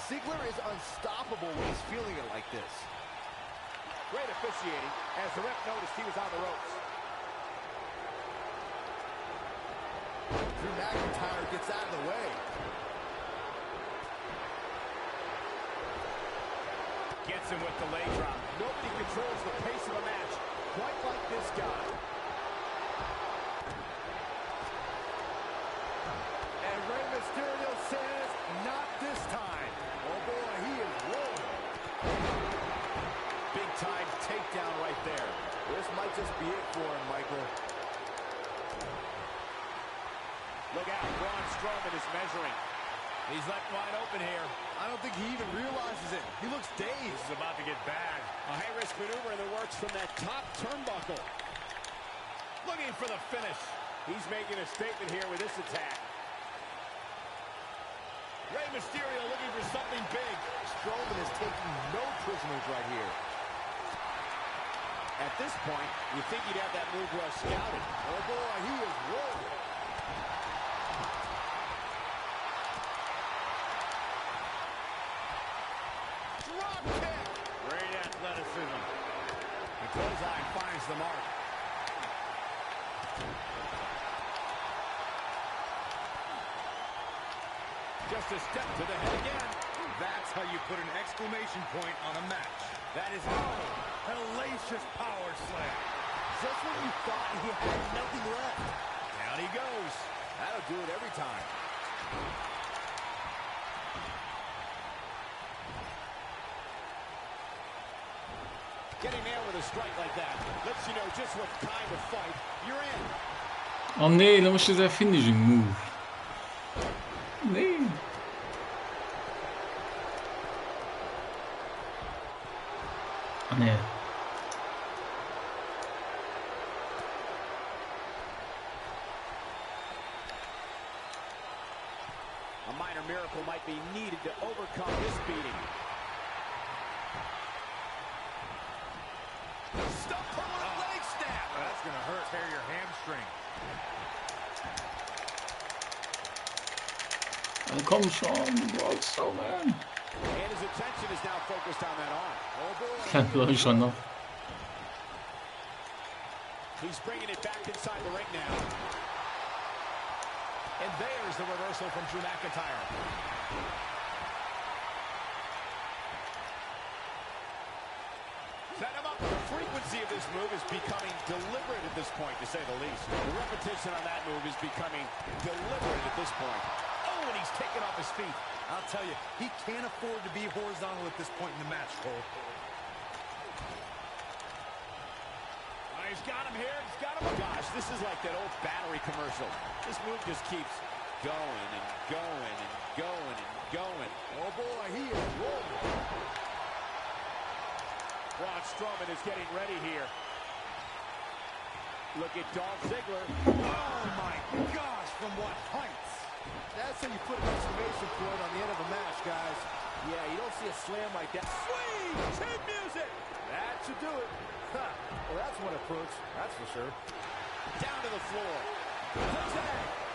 Ziggler is unstoppable when he's feeling it like this. Great officiating, as the ref noticed he was on the ropes. Drew McIntyre gets out of the way. Gets him with the leg drop. Nobody controls the pace of a match quite like this guy. And Rey Mysterio says, not this time. Oh boy, he is rolling. Big time takedown right there. This might just be it for him, Michael. Look out, Braun Strowman is measuring. He's left wide open here. I don't think he even realizes it. He looks dazed. This is about to get bad. A high-risk maneuver in the works from that top turnbuckle. Looking for the finish. He's making a statement here with this attack. Rey Mysterio looking for something big. Strowman is taking no prisoners right here. At this point, you think he'd have that move well scouted. Oh boy, he is rolling. Drop kick. Great athleticism. The clothesline finds the mark. Just a step to the head again. That's how you put an exclamation point on a match. That is hellacious power slam. Just when you thought he had nothing left. Down he goes. That'll do it every time. Getting nailed with a strike like that lets you know just what kind of fight you're in. Oh nee, dan moest je zijn finishing move. Nee. Oh nee. A minor miracle might be needed to overcome this beating. Stuck her with a leg snap. That's going to hurt. Tear your hamstring. Komm schon, Braun Strowman. And his attention is now focused on that arm. Oh boy. Kann glaube ich schon noch. He's bringing it back inside the ring now. And there's the reversal from Drew McIntyre. Set him up. The frequency of this move is becoming deliberate at this point, to say the least. The repetition on that move is becoming deliberate at this point. Oh, and he's taken off his feet. I'll tell you, he can't afford to be horizontal at this point in the match, Cole. He's got him here. He's got him. Gosh, this is like that old battery commercial. This move just keeps going and going and going and going. Oh boy, he is rolling. Braun Strowman is getting ready here. Look at Dolph Ziggler. Oh my gosh, from what heights? That's how you put an exclamation point on the end of a match, guys. Yeah, you don't see a slam like that. Sweet chin music. That should do it. Huh. Well, that's one approach, that's for sure. Down to the floor. Jose.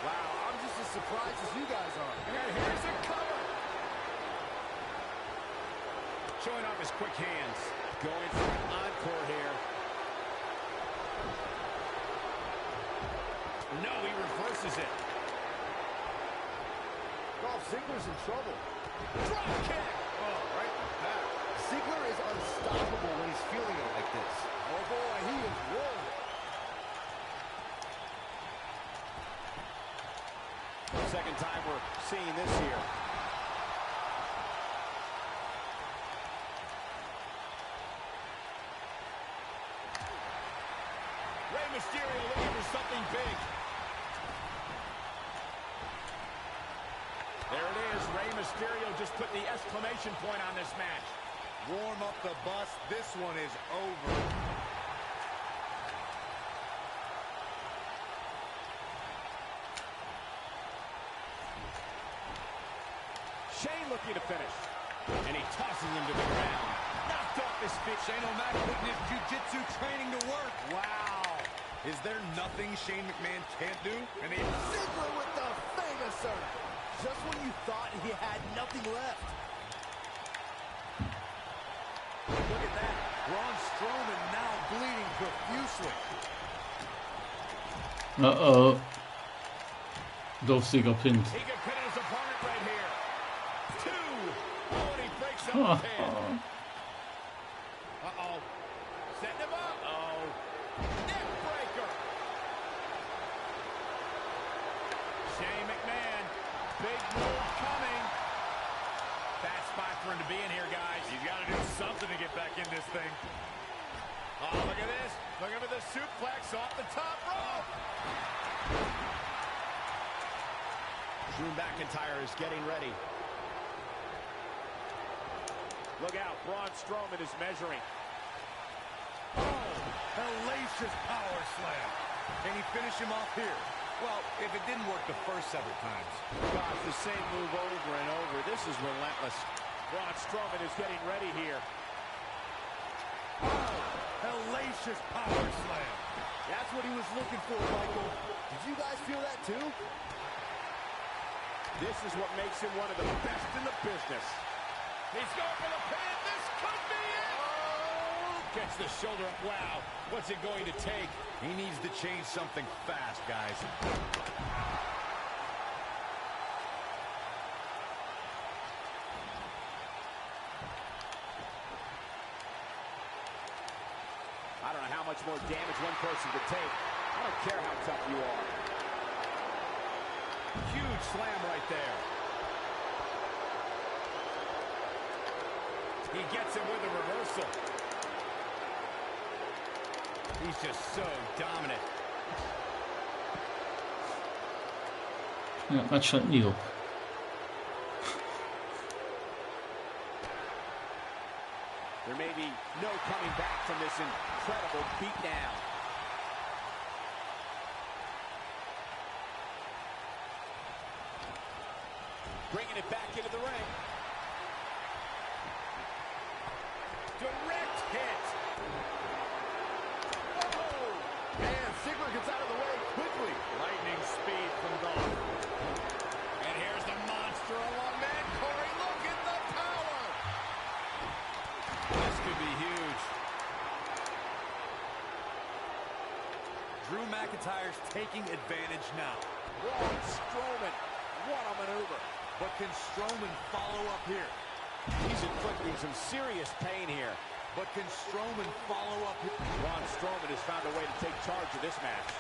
Wow, I'm just as surprised as you guys are. And here's a cover. Showing off his quick hands. Going for an encore here. No, he reverses it. Dolph Ziggler's in trouble. Drop kick. Oh, right back. Ziggler is unstoppable when he's feeling it like this. Oh boy, he is rolling. Second time we're seeing this here. Rey Mysterio looking for something big. There it is. Rey Mysterio just put the exclamation point on this match. Warm up the bus. This one is over. Shane looking to finish. And he tosses him to the ground. Knocked off his feet. Shane O'Mac putting his jiu-jitsu training to work. Wow. Is there nothing Shane McMahon can't do? And he... Ziggler with the Famouser. Just when you thought he had nothing left. Look at that. Braun Strowman now bleeding profusely. Uh-oh. Dolph Ziggler pinned. He could pin his opponent right here. 2. Oh, and he breaks up the pin. Uh-oh. Setting him up. Oh. Neck breaker. Shane McMahon. Big move coming. Bad spot for him to be in here, guys. He's got to do something to get back in this thing. Oh, look at this. Looking for the suplex off the top rope. Drew McIntyre is getting ready. Look out. Braun Strowman is measuring. Oh, hellacious power slam. Can he finish him off here? Well, if it didn't work the first several times. Gosh, the same move over and over. This is relentless. Braun Strowman is getting ready here. Oh, hellacious power slam. That's what he was looking for, Michael. Did you guys feel that too? This is what makes him one of the best in the business. He's going for the pin. This could be it. Oh, gets the shoulder up. Wow. What's it going to take? He needs to change something fast, guys. much more damage one person could take. I don't care how tough you are. Huge slam right there. He gets him with a reversal. He's just so dominant. Ja, match staat niet op. There may be no coming back from this incredible beatdown. Bringing it back into the ring. Direct hit. Whoa! Man, Ziggler gets out of the way quickly. Lightning speed from Dolph. And here's the monster along man. Corey, look at the power. This could be huge. Drew McIntyre's taking advantage now. Braun Strowman, what a maneuver. But can Strowman follow up here? He's inflicting some serious pain here. But can Strowman follow up here? Braun Strowman has found a way to take charge of this match.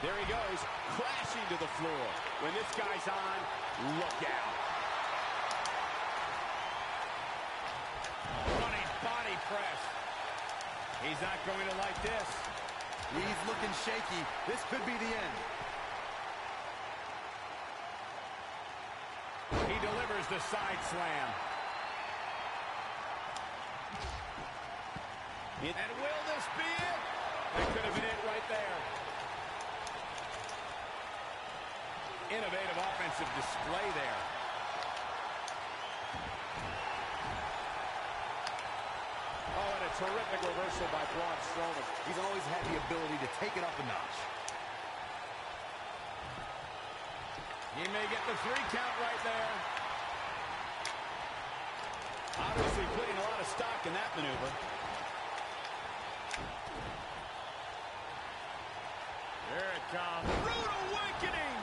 There he goes, crashing to the floor. When this guy's on, look out. Running body press. He's not going to like this. He's looking shaky. This could be the end. He delivers the side slam. And will this be it? That could have been it right there. Innovative offensive display there. Oh, and a terrific reversal by Braun Strowman. He's always had the ability to take it up a notch. He may get the 3 count right there. Obviously putting a lot of stock in that maneuver. There it comes. Rude awakening!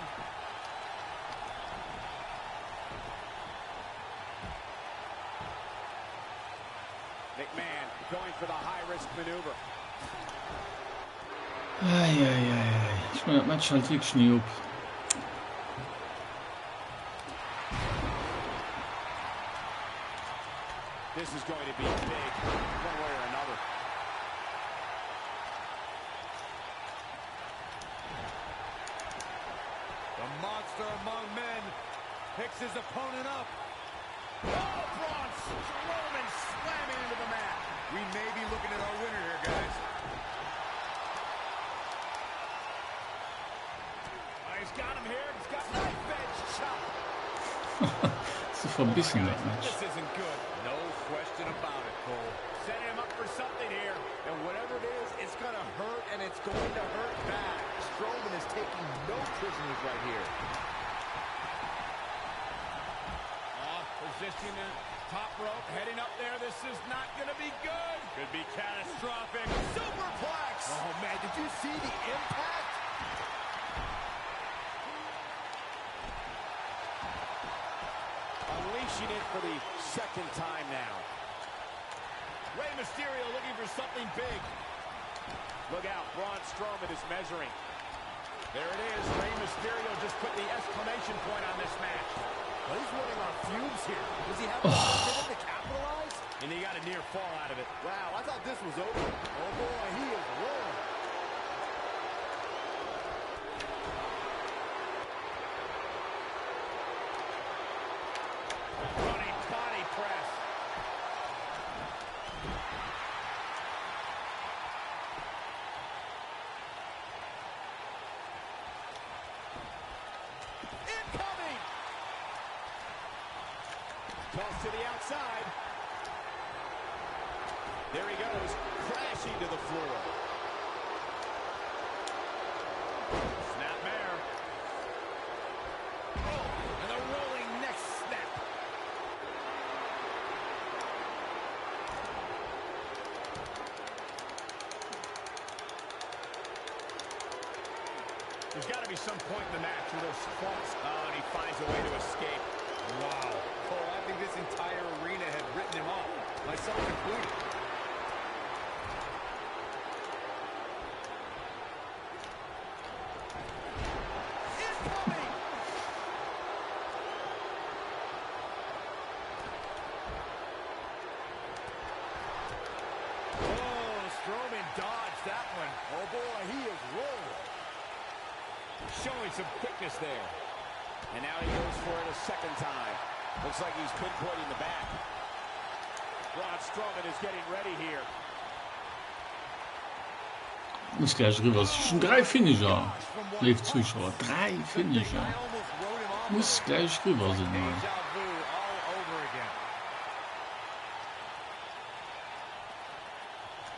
McMahon going for the high-risk maneuver. Ai, ai, ai, ai. Ich meine, das Match halt wirklich nie op. This is going to be big, one way or another. The monster among men picks his opponent up. Oh, Braun Strowman slamming into the mat. We may be looking at our winner here, guys. Oh, he's got him here. He's got knife edge chop. Das ist verbissen, das Match. This isn't good. No question about it, Cole. Setting him up for something here. And whatever it is, it's going to hurt, and it's going to hurt bad. Strowman is taking no prisoners right here. Positioning the top rope, heading up there. This is not going to be good. Could be catastrophic. Superplex! Oh, man, did you see the impact? Unleashing it for the second time now. Rey Mysterio looking for something big. Look out, Braun Strowman is measuring. There it is. Rey Mysterio just put the exclamation point on this match. Well, he's running on fumes here. Does he have the confidence to capitalize? And he got a near fall out of it. Wow, I thought this was over. Oh, boy, he is rolling. Running body press. Incoming! Toss to the outside. There he goes, crashing to the floor. Snapmare. Oh, and a rolling neck snap. There's got to be some point in the match where those falls. Oh, and he finds a way to escape. Wow. Cole, I think this entire arena had written him off, myself included. Strowman dodged that one. Oh boy, he is rolling. Showing some quickness there. And now he goes for it a second time. Looks like he's pinpointing the back. Braun Strowman is getting ready here. Muss gleich rüber. Es sind schon 3 Finisher. Live Zuschauer. 3 Finisher. Muss gleich rüber sein. Ja.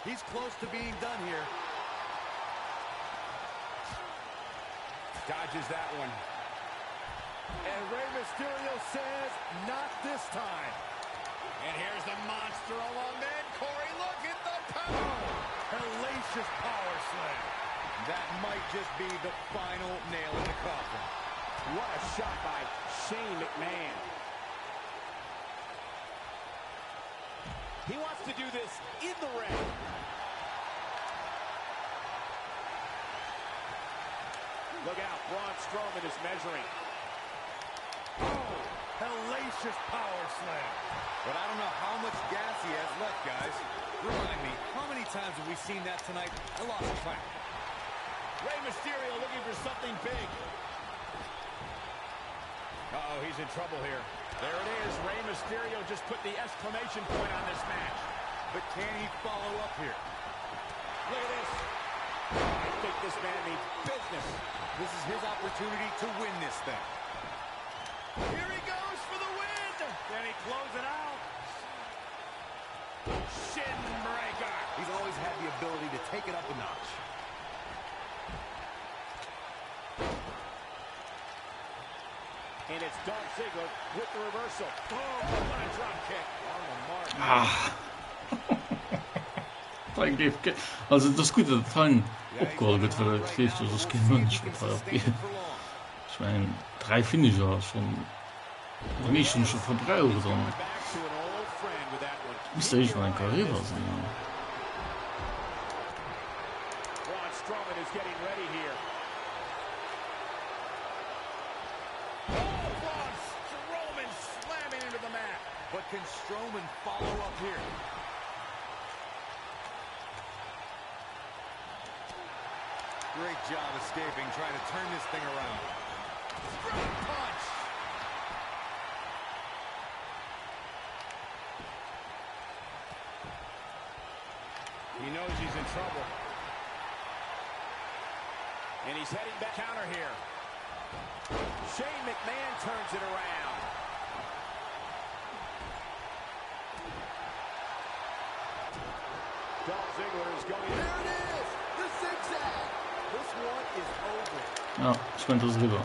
He's close to being done here. Dodges that one. And Rey Mysterio says, not this time. And here's the monster along then. Corey, look at the power. Hellacious power slam. That might just be the final nail in the coffin. What a shot by Shane McMahon. He wants to do this in the ring. Look out, Braun Strowman is measuring. Oh, hellacious power slam. But I don't know how much gas he has left, guys. Remind me, how many times have we seen that tonight? I lost track. Rey Mysterio looking for something big. Uh-oh, he's in trouble here. There it is. Rey Mysterio just put the exclamation point on this match. But can he follow up here? Look at this. I think this man means business. This is his opportunity to win this thing. Here he goes for the win. Can he close it out? Shin breaker. He's always had the ability to take it up a notch. And it's Dolph Ziggler with the reversal. Oh, what a drop kick. On the mark. Also das gute Teil abgeholt wird, weil das ist kein Mensch. Ich meine, 3 Finisher schon mich schon verbraucht. Müsste ich meine Karriere sehen. Braun Strowman is getting ready here. Oh, Braun Strowman slamming into the mat. But can Strowman follow up here? Great job escaping, trying to turn this thing around. Strong punch. He knows he's in trouble. And he's heading back counter here. Shane McMahon turns it around. Dolph Ziggler is going. There it is! The zigzag! This one is over. Ja, ich meine das rüber.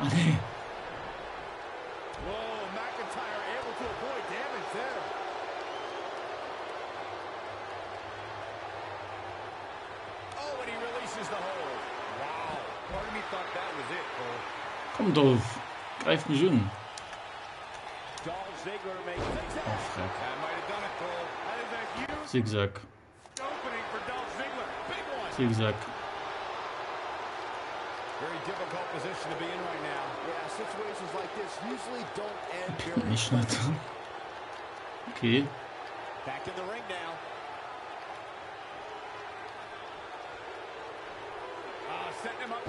Okay. Whoa, McIntyre able to avoid damage there. Oh, and he releases the hold. Wow. Part of me thought that was it, Cole. Komm Dolph, greif mich an. Dolph Ziggler makes Oh, zigzag. fuck. That might have done it, Cole. That is a huge Zigzag, opening for Dolph Ziggler. Big one. Zigzag. Very difficult position to be in right now. Yeah, situations like this usually don't end very Nicht schnell. Okay. Back in the ring now. Setting him up.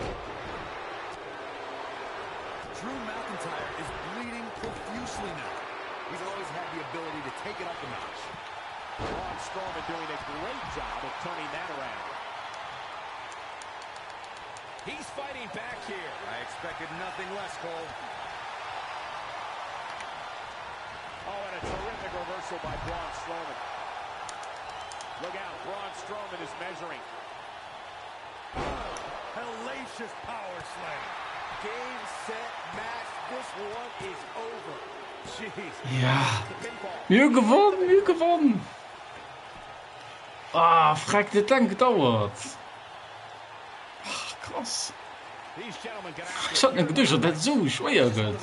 Drew McIntyre is bleeding profusely now. He's always had the ability to take it up a notch. Braun Strowman doing a great job of turning that around. He's fighting back here. I expected nothing less, Cole. Oh, and a terrific reversal by Braun Strowman. Look out, Braun Strowman is measuring. Hellacious power slam. game, set, match. This one is over. Jeez. Ja. Wir gewonnen, wir gewonnen. Ah, frag, das lang gedauert. Ach, krass. These gentlemen can actually Ich hab nicht gedacht, dass das so schwer wird.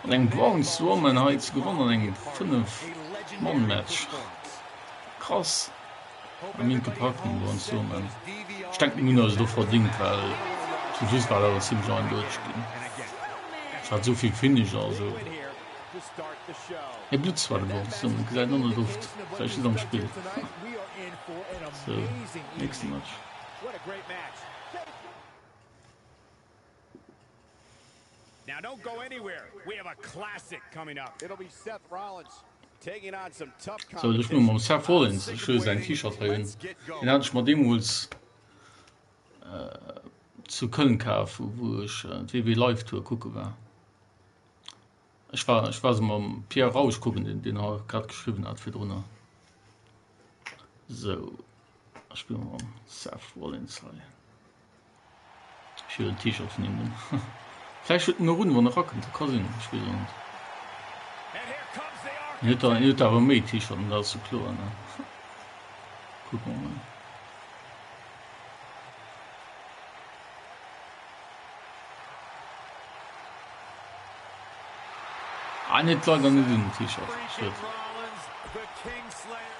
Und ein Braun Strowman hat jetzt gewonnen, ein 5-Mann-Match. Krass. Am ihn gepackt, ein Braun Strowman. Ich denke, mir ist doch verdient, weil zum Schluss war er ziemlich eindeutig. Es hat so viel Finish, also. to start the show. Er blut zwar der Braun Strowman, gesagt, nur in der Luft. Vielleicht ist er am Spiel. We are in for an So, amazing nächstes evening. Match. What a great match. Now don't go anywhere. We have a classic coming up. It'll be Seth Rollins taking on some tough So, ich will mal Seth Rollins, ich will sein T-Shirt drehen. Den hatte ich mal demals zu Köln kaufen, wo ich WW Live Tour gucken war. Ich war so mal Pierre Rausch gucken, den er gerade geschrieben hat für drunter. So, ich spiele mal Seth Rollins rein. Ich will ein T-Shirt nehmen. Vielleicht wird eine Runde, wo er rocken, der Cousin spielen. And here comes the arc. Nicht aber mehr T-Shirt, das ist so klar, ne? Gucken wir mal. Nicht leider nicht in T-Shirt. Shit. Rollins, the Kingslayer.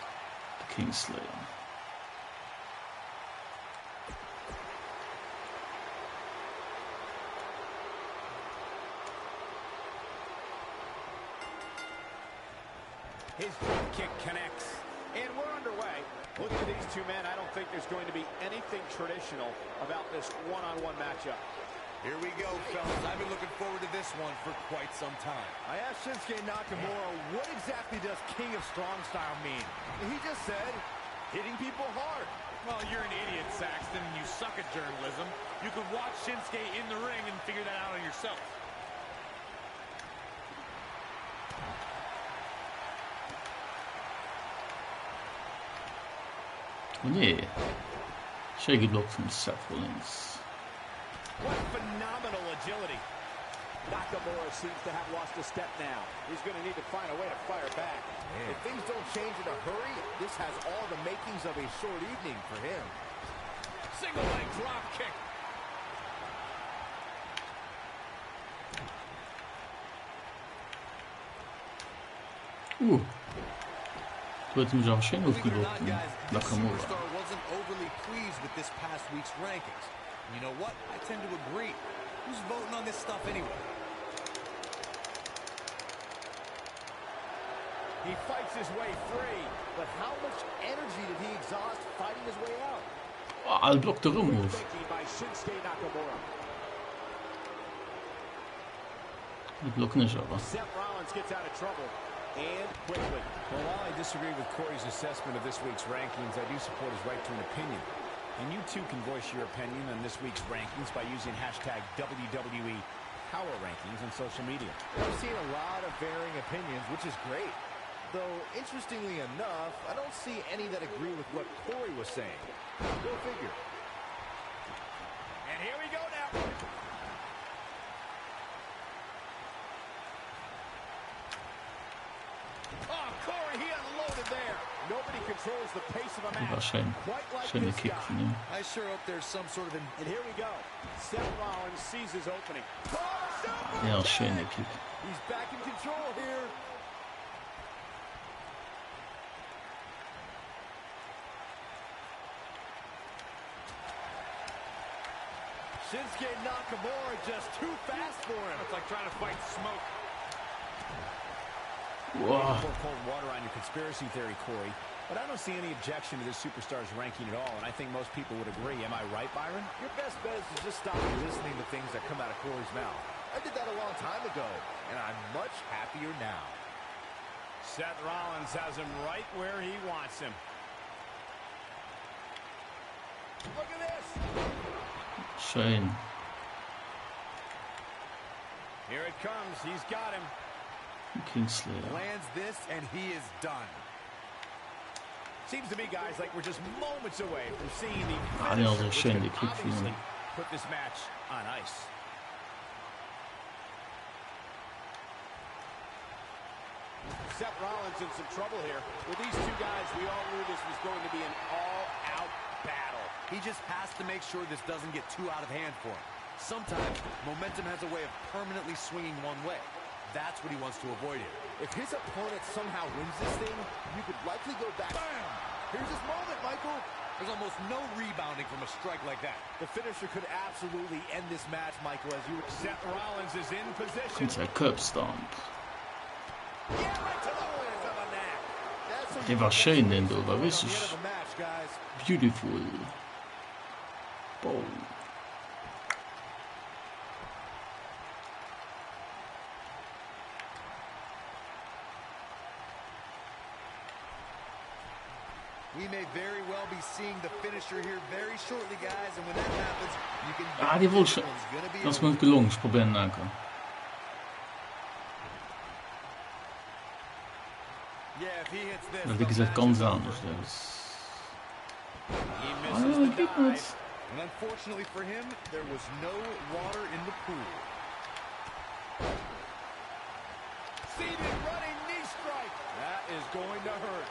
Kingslayer. His drop kick connects. And we're underway. Look at these two men. I don't think there's going to be anything traditional about this one-on-one matchup. Here we go, fellas. I've been looking forward to this one for quite some time. I asked Shinsuke Nakamura, what exactly does King of Strong Style mean? And he just said, hitting people hard. Well, you're an idiot, Saxton, and you suck at journalism. You could watch Shinsuke in the ring and figure that out on yourself. Oh nee. Schön geblockt von Seth Rollins. What phenomenal agility. Nakamura seems to have lost a step now. He's going to need to find a way to fire back. If things don't change in a hurry, this has all the makings of a short evening for him. Single leg drop kick. Du hättest mich auch schön Believe it or aufgeblockt, not, guys, this Nakamura. superstar wasn't overly pleased with this past week's rankings. You know what? I tend to agree. Who's voting on this stuff anyway? He fights his way free. But how much energy did he exhaust fighting his way out? I'll block the room move. Thinking by Shinsuke Nakamura. Ich block nicht, aber. Seth Rollins gets out of trouble. And quickly. Well, while I disagree with Corey's assessment of this week's rankings, I do support his right to an opinion. And you too can voice your opinion on this week's rankings by using hashtag WWE Power Rankings on social media. I've seen a lot of varying opinions, which is great. Though, interestingly enough, I don't see any that agree with what Corey was saying. Go figure. And here we go now. Oh, Corey, he unloaded there. Nobody controls the pace of a War match schön. quite like Schöner this Kick guy. von ihm. I sure hope there's some sort of an... And here we go. Seth Rollins sees his opening. Ja, schöner Kick. He's back in control here. Shinsuke Nakamura just too fast for him. It's like trying to fight smoke. Wow. Pour cold water on your conspiracy theory, Corey. But I don't see any objection to this superstar's ranking at all, and I think most people would agree. Am I right, Byron? Your best bet is to just stop listening to things that come out of Corey's mouth. I did that a long time ago, and I'm much happier now. Seth Rollins has him right where he wants him. Look at this. Schön. Here it comes. He's got him. Kingslayer. Lands this, and he is done. Seems to me, guys, like we're just moments away from seeing the Ah, ja, so which schön, could die Kick von obviously ihm. put this match on ice. Seth Rollins in some trouble here. With these two guys, we all knew this was going to be an all-out battle. He just has to make sure this doesn't get too out of hand for him. Sometimes momentum has a way of permanently swinging one way. That's what he wants to avoid here. If his opponent somehow wins this thing, you could likely go back. Bam! Here's his moment, Michael. There's almost no rebounding from a strike like that. The finisher could absolutely end this match, Michael, as you... Seth Rollins is in position. Kommt ein Curbstomp. Yeah, right to the back of the neck. That's how Der you war get schön, that den du, war at the richtig end of the match, guys. beautiful. Bow. We may very well be seeing the finisher here very shortly, guys, and when that happens, you can... Ah, die wollte schon. Das ist mir nicht gelungen. Ich probiere einen Anker. Yeah, if he hits this, Wie the gesagt, match ganz is over. anders. Das He ah, misses the geht dive. nicht. And unfortunately for him, there was no water in the pool. Seated running knee strike. That is going to hurt.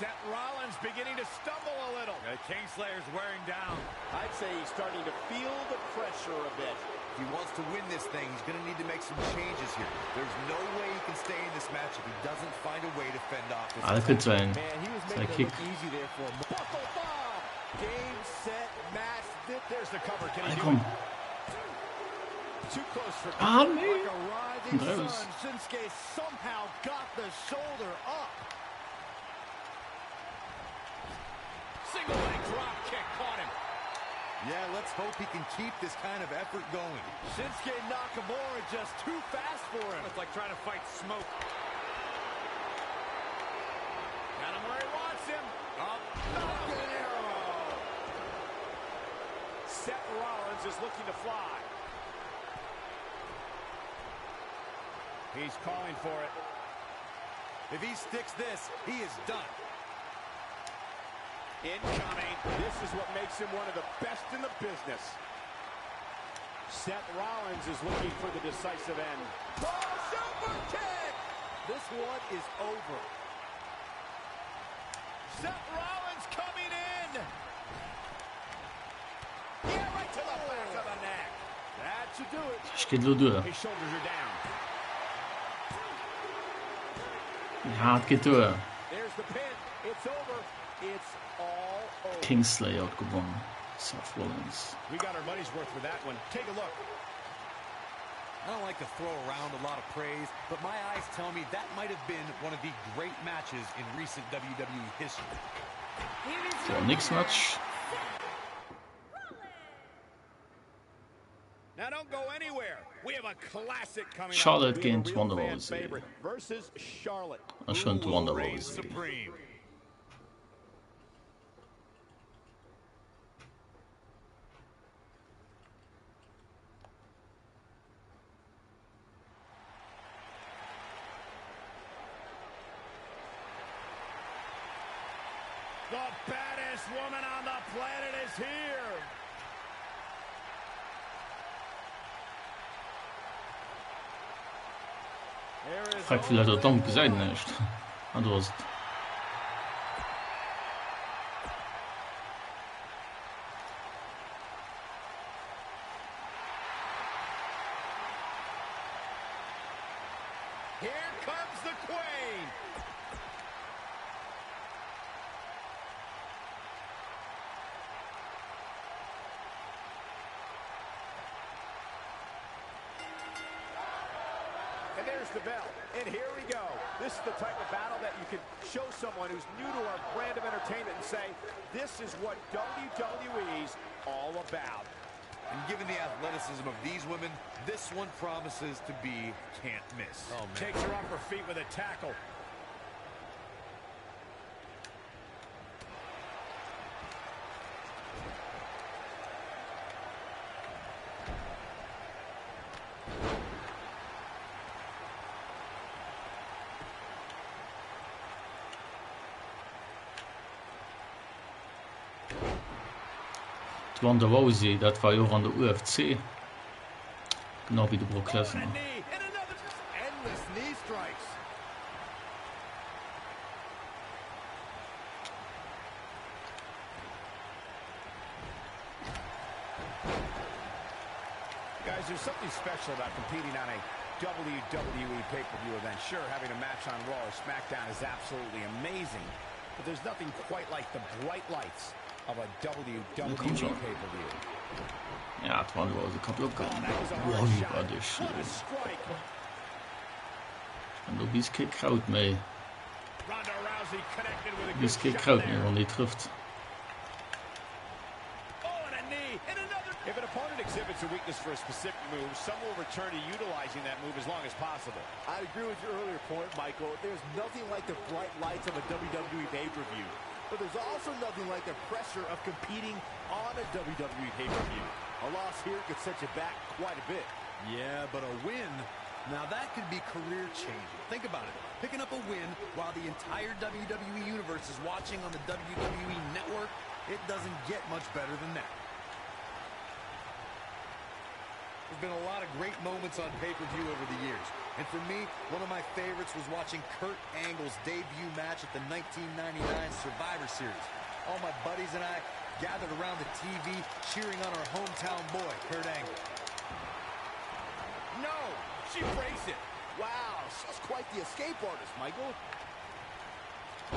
Seth Rollins beginning to stumble a little. Kingslayer's wearing down. I'd say he's starting to feel the pressure a bit. If he wants to win this thing, he's going to need to make some changes here. There's no way he can stay in this match if he doesn't find a way to fend off this Ah, das könnte sein. Man, he was Sein making it Kick. look easy there for him. Buckle bomb! Game, set, match. There's the cover. Can he Ah, do komm. it? Too close for Ah, nee. Like a rising Raus. sun, Shinsuke somehow got the shoulder up. Single leg drop kick caught him. Yeah, let's hope he can keep this kind of effort going. Shinsuke Nakamura just too fast for him. It's like trying to fight smoke. Got him where he wants him. Up. Falcon Arrow. Seth Rollins is looking to fly. He's calling for it. If he sticks this, he is done. Incoming. This is what makes him one of the best in the business. Seth Rollins is looking for the decisive end. Oh, super kick! This one is over. Seth Rollins coming in. Yeah, right to the back of the neck. That should do it. Ich gehe nur durch. His shoulders are down. Ja, es geht durch. There's the pin. It's over. It's all over. Kingsley hat gewonnen. Seth Rollins. We got our money's worth for that one. Take a look. I don't like to throw around a lot of praise, but my eyes tell me that might have been one of the great matches in recent WWE history. Here is So, your next winner, match. Now don't go anywhere. We have a classic coming Charlotte up. We have a gegen real Ronda fan Rousey. favorite versus Charlotte. Und schon Ronda Reign Rousey. supreme. The baddest woman on the planet is here. Fragt vielleicht der Dom gesagt nicht. Ah, du hast. Here comes the Queen. And there's the bell. And here we go. This is the type of battle that you can show someone who's new to our brand of entertainment and say, this is what WWE's all about. And given the athleticism of these women, this one promises to be can't miss. Oh, man. Takes her off her feet with a tackle. Ronda Rousey, das war ja auch an der UFC. Genau wie der Brock Lesnar. And another just endless knee strikes. Guys, there's something special about competing on a WWE pay-per-view event. Sure, having a match on Raw or SmackDown is absolutely amazing, but there's nothing quite like the bright lights of a WWE pay-per-view. Ja, het waren wel eens een couple of guys. Wow, war das schön. Und du bist kein Kraut mehr. Du bist kein Kraut mehr, wenn die trifft. If an opponent exhibits a weakness for a specific move, some will return to utilizing that move as long as possible. I agree with your earlier point, Michael. There's nothing like the bright lights of a WWE pay-per-view. But there's also nothing like the pressure of competing on a WWE pay-per-view. A loss here could set you back quite a bit. Yeah, but a win, now that could be career-changing. Think about it. Picking up a win while the entire WWE Universe is watching on the WWE Network, it doesn't get much better than that. There's been a lot of great moments on pay-per-view over the years. And for me, one of my favorites was watching Kurt Angle's debut match at the 1999 Survivor Series. All my buddies and I gathered around the TV cheering on our hometown boy, Kurt Angle. No! She breaks it! Wow, she's quite the escape artist, Michael.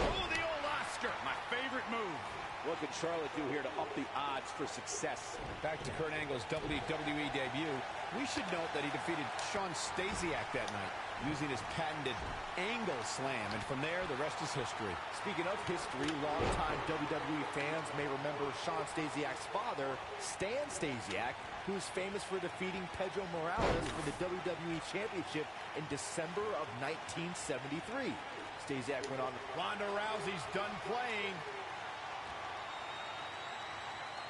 Oh, the old Oscar! My favorite move. What can Charlotte do here to up the odds for success? Back to Kurt Angle's WWE debut. We should note that he defeated Shawn Stasiak that night using his patented Angle Slam, and from there, the rest is history. Speaking of history, longtime WWE fans may remember Shawn Stasiak's father, Stan Stasiak, who's famous for defeating Pedro Morales for the WWE Championship in December of 1973. Stasiak went on. Ronda Rousey's done playing.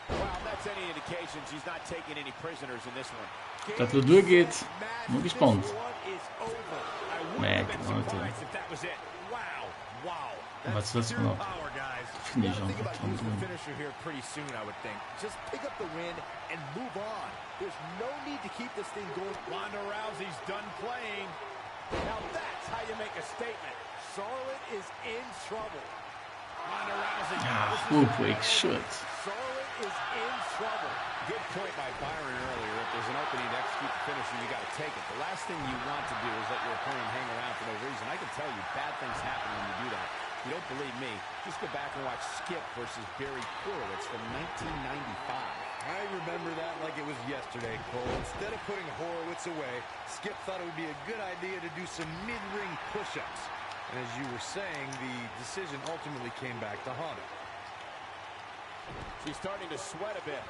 Wow, that's any indication she's not taking any prisoners in this one. Dat er durchgeht, nur gespannt. Mac, was das noch? Finde ich einfach the finisher here pretty soon, I would think. Just pick up the win and move on. There's no need to keep this thing going. Ronda Rousey's done playing. Now that's how you make a statement. Charlotte is in trouble. Ronda Rousey. Hoofweg shit. Charlotte is in trouble. Good point by Byron earlier. If there's an opening to execute the finisher, you got to take it. The last thing you want to do is let your opponent hang around for no reason. I can tell you bad things happen when you do that. If you don't believe me, just go back and watch Skip versus Barry Horowitz from 1995. I remember that like it was yesterday, Cole. Instead of putting Horowitz away, Skip thought it would be a good idea to do some mid-ring push-ups. And as you were saying, the decision ultimately came back to haunt him. She's starting to sweat a bit.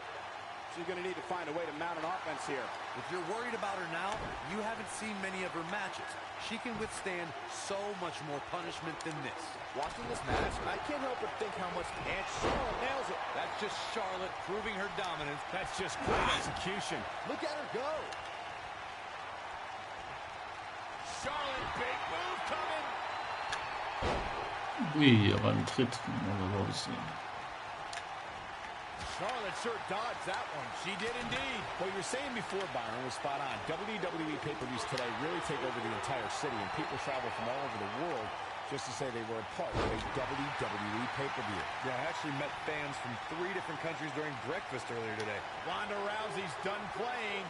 She's going to need to find a way to mount an offense here. If you're worried about her now, you haven't seen many of her matches. She can withstand so much more punishment than this. Watching this match, I can't help but think how much... And Charlotte nails it. That's just Charlotte proving her dominance. That's just great execution. Look at her go. Charlotte, big move coming. Ui, aber ein Tritt. Oder was? Charlotte sure dodged that one. She did indeed. What you were saying before, Byron, was spot on. WWE pay-per-views today really take over the entire city, and people travel from all over the world just to say they were a part of a WWE pay-per-view. Yeah, I actually met fans from 3 different countries during breakfast earlier today. Ronda Rousey's done playing.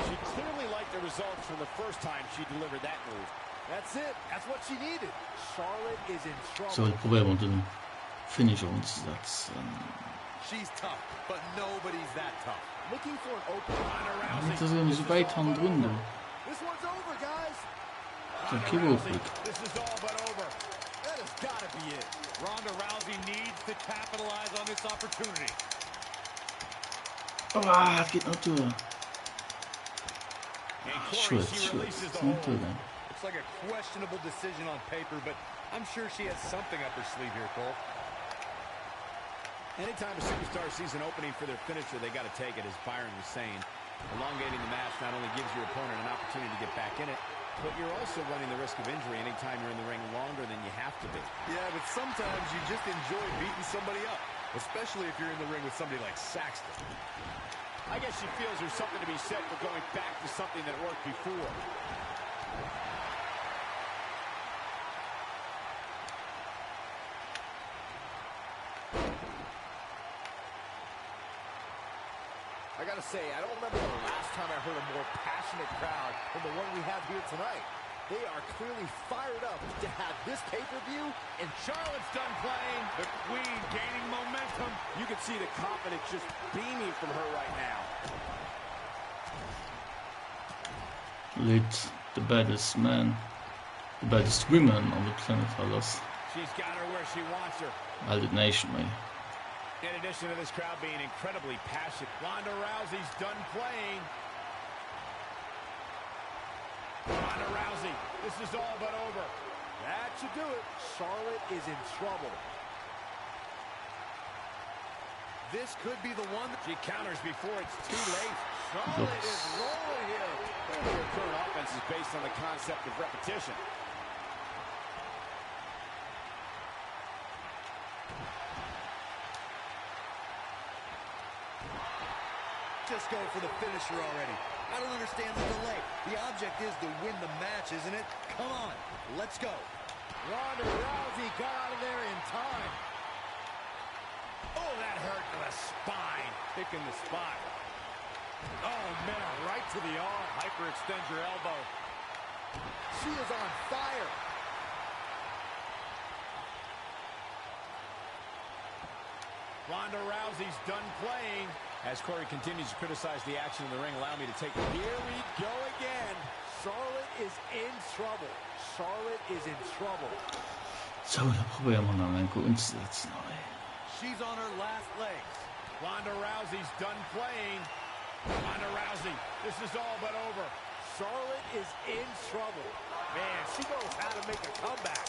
She clearly liked the results from the first time she delivered that move. That's it. That's what she needed. Charlotte is in trouble. So het proberen om den Finisher umzusetzen. She's tough, but nobody's that tough. Looking for an open. Niet dat ze so weit hand runde. This one's over, guys. So Kibopic. This is all but over. That has got to be it. Ronda Rousey needs to capitalize on this opportunity. Ah, het geht noch durch. And Shit, Corey, she shit. releases the Niet hold. door. Looks like a questionable decision on paper, but I'm sure she has something up her sleeve here, Cole. Anytime a superstar sees an opening for their finisher, they got to take it, as Byron was saying. Elongating the match not only gives your opponent an opportunity to get back in it, but you're also running the risk of injury anytime you're in the ring longer than you have to be. Yeah, but sometimes you just enjoy beating somebody up, especially if you're in the ring with somebody like Saxton. I guess she feels there's something to be said for going back to something that worked before. I gotta say, I don't remember the last time I heard a more passionate crowd than the one we have here tonight. They are clearly fired up to have this pay-per-view, and Charlotte's done playing. The Queen gaining momentum. You can see the confidence just beaming from her right now. Lead the baddest man, the baddest women on the planet, alles. She's got her where she wants her. All the nation me. In addition to this crowd being incredibly passionate, Ronda Rousey's done playing. Ronda Rousey, this is all but over. That should do it. Charlotte is in trouble. This could be the one that she counters before it's too late. Charlotte is rolling here. Their current offense is based on the concept of repetition. Just go for the finisher already. I don't understand the delay. The object is to win the match, isn't it? Come on, let's go. Ronda Rousey got out of there in time. Oh, that hurt to the spine. Picking the spot. Oh, man, right to the arm. Hyperextend your elbow. She is on fire. Ronda Rousey's done playing. As Corey continues to criticize the action in the ring, allow me to take it. Here we go again. Charlotte is in trouble. Charlotte is in trouble. So, da probieren wir noch einen guten Sitz. She's on her last legs. Ronda Rousey's done playing. Ronda Rousey, this is all but over. Charlotte is in trouble. Man, she knows how to make a comeback.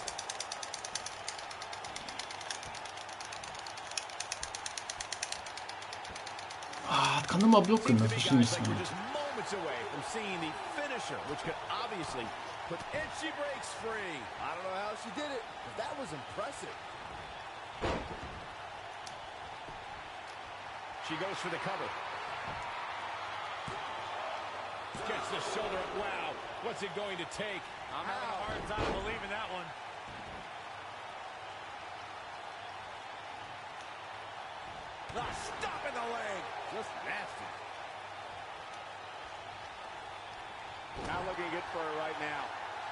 Ah, kann immer blocken, das verstehe ich Like we're nicht. just moments away from seeing the finisher, which could obviously put. And she breaks free. I don't know how she did it, but that was impressive. She goes for the cover. Gets the shoulder. Wow, what's it going to take? I'm having a hard time believing that one. Stop in the leg. Just nasty. Not looking good for her right now.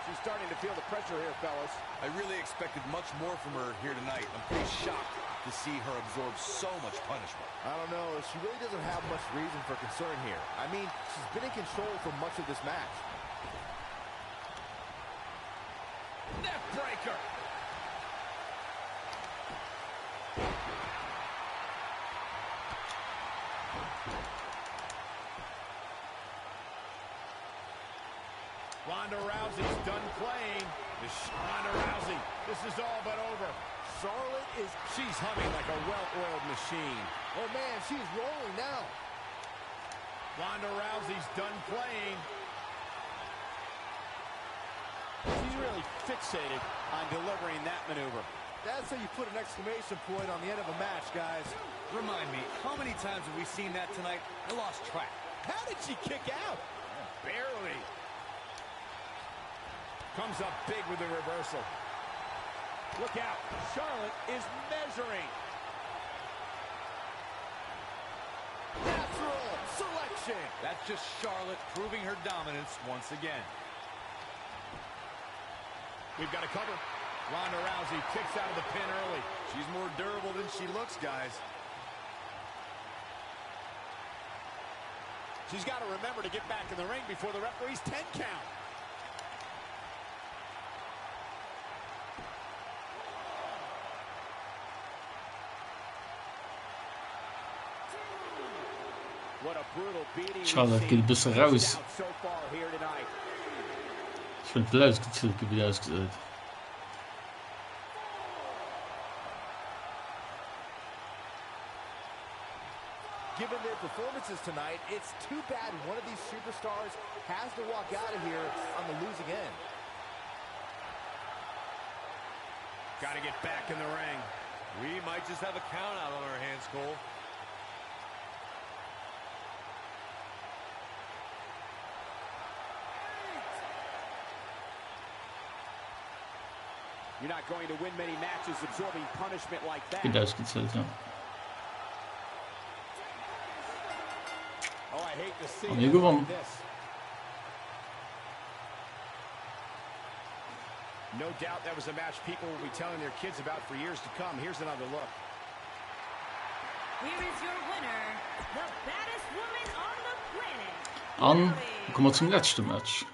She's starting to feel the pressure here, fellas. I really expected much more from her here tonight. I'm pretty shocked to see her absorb so much punishment. I don't know. She really doesn't have much reason for concern here. I mean, she's been in control for much of this match. Neck breaker. Ronda Rousey's done playing. Ronda Rousey, this is all but over. Charlotte is... She's humming like a well-oiled machine. Oh, man, she's rolling now. Ronda Rousey's done playing. She's really fixated on delivering that maneuver. That's how you put an exclamation point on the end of a match, guys. Remind me, how many times have we seen that tonight? I lost track. How did she kick out? Barely. Comes up big with the reversal. Look out. Charlotte is measuring. Natural selection. That's just Charlotte proving her dominance once again. We've got a cover. Ronda Rousey kicks out of the pin early. She's more durable than she looks, guys. She's got to remember to get back in the ring before the referee's 10 count. What a brutal beating. Charlotte geht ein bisschen raus. So far here tonight. Ich finde viel ausgezählt, wie ausgesehen. Given their performances tonight, it's too bad one of these superstars has to walk out of here on the losing end. Got to get back in the ring. We might just have a count out on our hands, Cole. You're not going to win many matches absorbing punishment like that. Geht ausgezählt, ja. I hate to see Han har ju it gewonnen. like this. No doubt that was a match people will be telling their kids about for years to come. Here's another look. Here is your winner, the baddest woman on the planet. Han kommer zum letzten Match.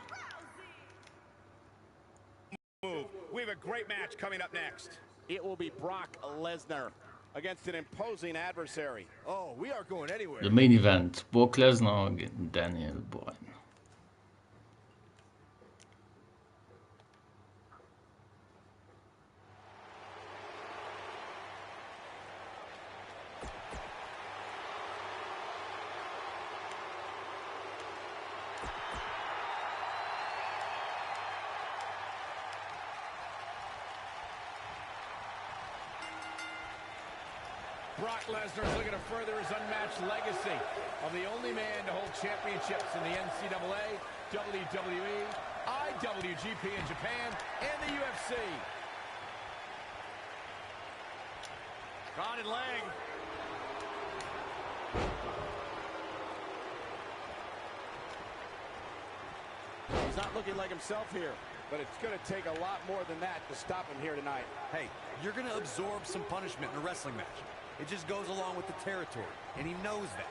Move. We have a great match coming up next. It will be Brock Lesnar against an imposing adversary. Oh, we aren't going anywhere. The Main Event. Brock Lesnar gegen Daniel Bryan. Brock Lesnar is looking to further his unmatched legacy of the only man to hold championships in the NCAA, WWE, IWGP in Japan, and the UFC. Caught in leg. He's not looking like himself here, but it's going to take a lot more than that to stop him here tonight. Hey, you're going to absorb some punishment in a wrestling match. It just goes along with the territory, and he knows that.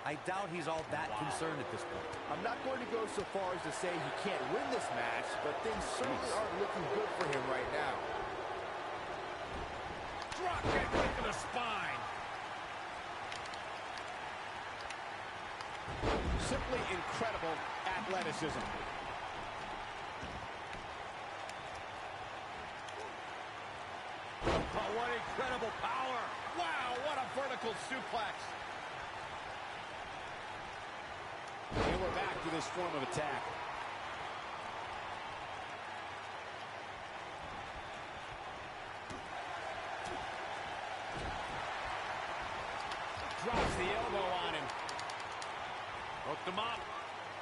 I doubt he's all that concerned at this point. I'm not going to go so far as to say he can't win this match, but things certainly aren't looking good for him right now. Drop kick right to the spine. Simply incredible athleticism. Oh, what incredible power. Wow, what a vertical suplex. And we're back to this form of attack. Drops the elbow on him. Hooked him up.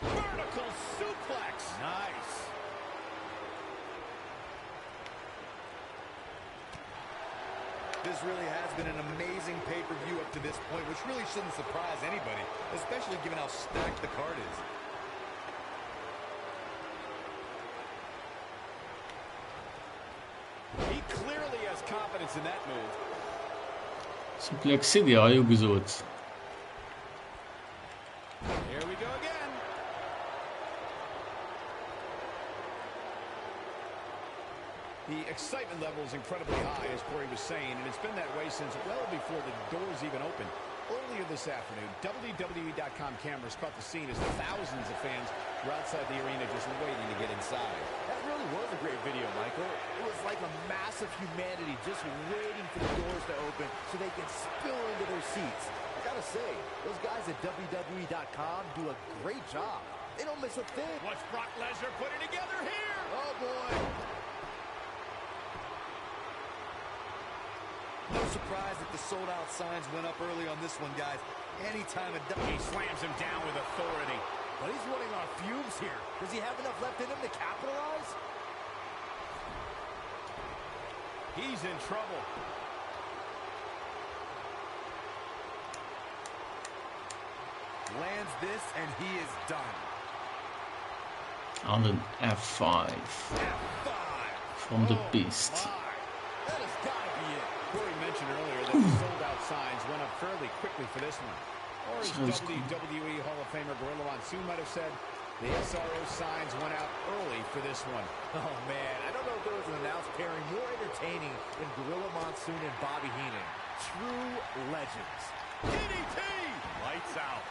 Vertical suplex. Nice. This really has been an amazing pay-per-view up to this point, which really shouldn't surprise anybody, especially given how stacked the card is. He clearly has confidence in that move. Suplex City har ju gesagt. Here we go again. The excitement level is incredibly high, as Corey was saying, and it's been that way since well before the doors even opened. Earlier this afternoon, WWE.com cameras caught the scene as thousands of fans were outside the arena just waiting to get inside. That really was a great video, Michael. It was like a massive humanity just waiting for the doors to open so they can spill into their seats. I gotta say, those guys at WWE.com do a great job. They don't miss a thing. What's Brock Lesnar putting together here? Oh, boy. No surprise that the sold-out signs went up early on this one, guys. Anytime He slams him down with authority. But he's running on fumes here. Does he have enough left in him to capitalize? He's in trouble. lands this, and he is done. On an F5 from the Beast. That has got to be it. Corey mentioned earlier that the sold-out signs went up fairly quickly for this one. Or as WWE Hall of Famer Gorilla Monsoon might have said, the SRO signs went out early for this one. Oh, man. I don't know if there was an announced pairing more entertaining than Gorilla Monsoon and Bobby Heenan. True legends. DDT! Lights out.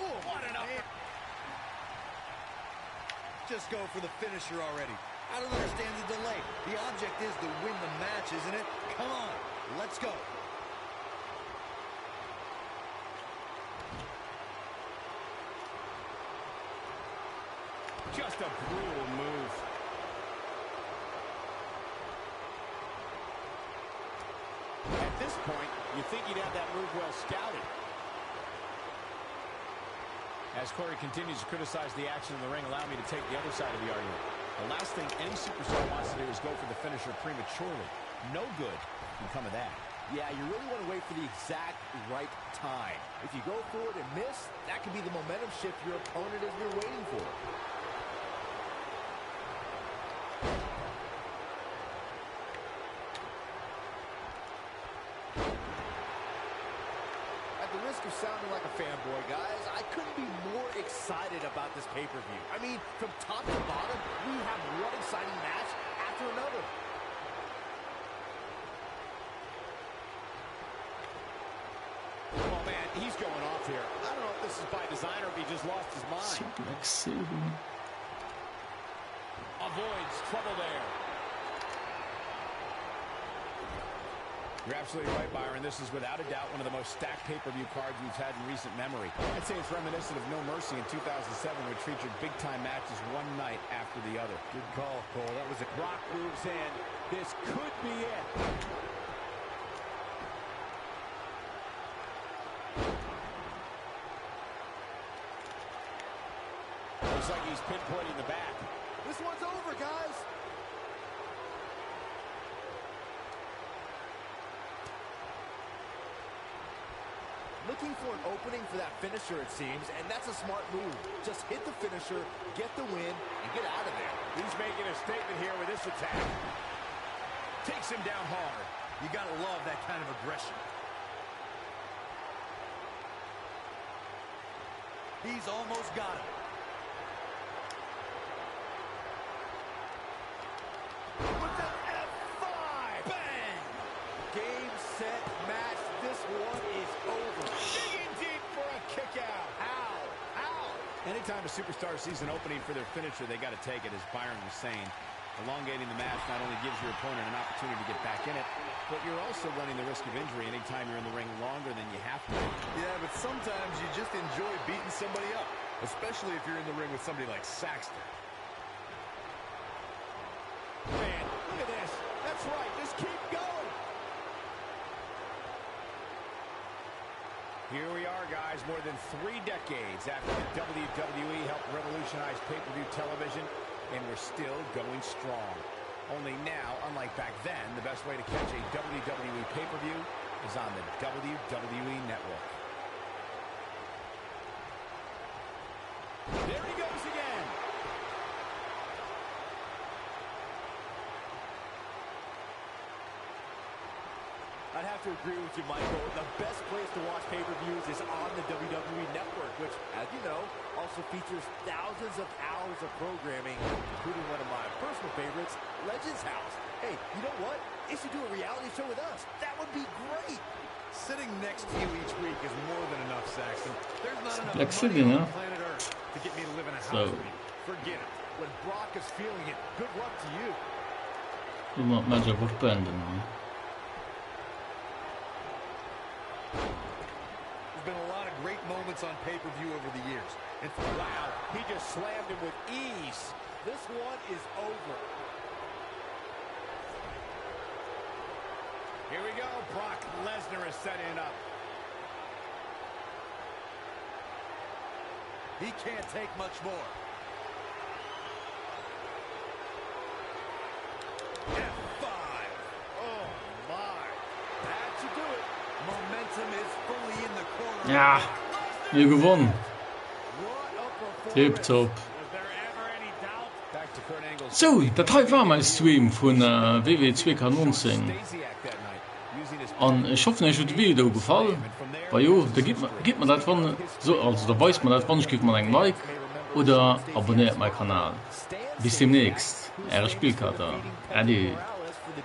Ooh, what an up. Just go for the finisher already. I don't understand the delay. The object is to win the match, isn't it? Come on, let's go. Just a brutal move. At this point, you think you'd have that move well scouted. As Corey continues to criticize the action in the ring, allow me to take the other side of the argument. The last thing any superstar wants to do is go for the finisher prematurely. no good can come of that. Yeah, you really want to wait for the exact right time. If you go for it and miss, that could be the momentum shift your opponent has been waiting for. At the risk of sounding like a fanboy, guys, I couldn't be more excited about this pay-per-view. I mean, from top to bottom, we have one exciting match after another. Oh, man, he's going off here. I don't know if this is by design or if he just lost his mind. Suplex City. Avoids trouble there. You're absolutely right, Byron. This is without a doubt one of the most stacked pay-per-view cards we've had in recent memory. I'd say it's reminiscent of No Mercy in 2007, which featured big-time matches one night after the other. Good call, Cole. That was a Brock moves in. This could be it. Looks like he's pinpointing the back. This one's over, guys. Looking for an opening for that finisher, it seems, and that's a smart move. Just hit the finisher, get the win, and get out of there. He's making a statement here with this attack. Takes him down hard. You gotta love that kind of aggression. He's almost got him. With the F5! Bang! Game, set, match. This one is over. Digging deep for a kick out. How? How? Anytime a superstar sees an opening for their finisher, they got to take it, as Byron was saying. Elongating the match not only gives your opponent an opportunity to get back in it, but you're also running the risk of injury anytime you're in the ring longer than you have to. Yeah, but sometimes you just enjoy beating somebody up, especially if you're in the ring with somebody like Saxton. Man, look at this. That's right. Just keep going. Here we are, guys, more than 3 decades after the WWE helped revolutionize pay-per-view television, and we're still going strong. Only now, unlike back then, the best way to catch a WWE pay-per-view is on the WWE Network. There he goes again. I'd have to agree with you, Michael. The best place to watch pay-per-views is on the WWE Network, which, as you know, also features thousands of hours of programming, including one of my personal favorites, Legends House. Hey, you know what? They should do a reality show with us. That would be great. Sitting next to you each week is more than enough, Saxton. There's not enough Like money sitting, on huh? planet Earth to get me to live in a house So- with you. Forget it. When Brock is feeling it, good luck to you. Du må matcha bort banden. There's been a lot of great moments on pay-per-view over the years. And Wow, he just slammed him with ease. This one is over. Here we go. Brock Lesnar is setting it up. he can't take much more. F5. Oh, my. That should do it. Momentum is fully in the corner. Ja, nu gewonnen. What a performance. Tip top. Was there ever any doubt? Back to Kurt Angle's So, dat hier war mein Stream von WWE 2K19. Stasiak that night, using his Und ich hoffe, euch hat das Video gefallen. Weil ja, da gibt man das von, so, also da weiß man das, wann gibt man ein Like oder abonniert meinen Kanal. Bis demnächst. Spielkarte. Adi. Morales for the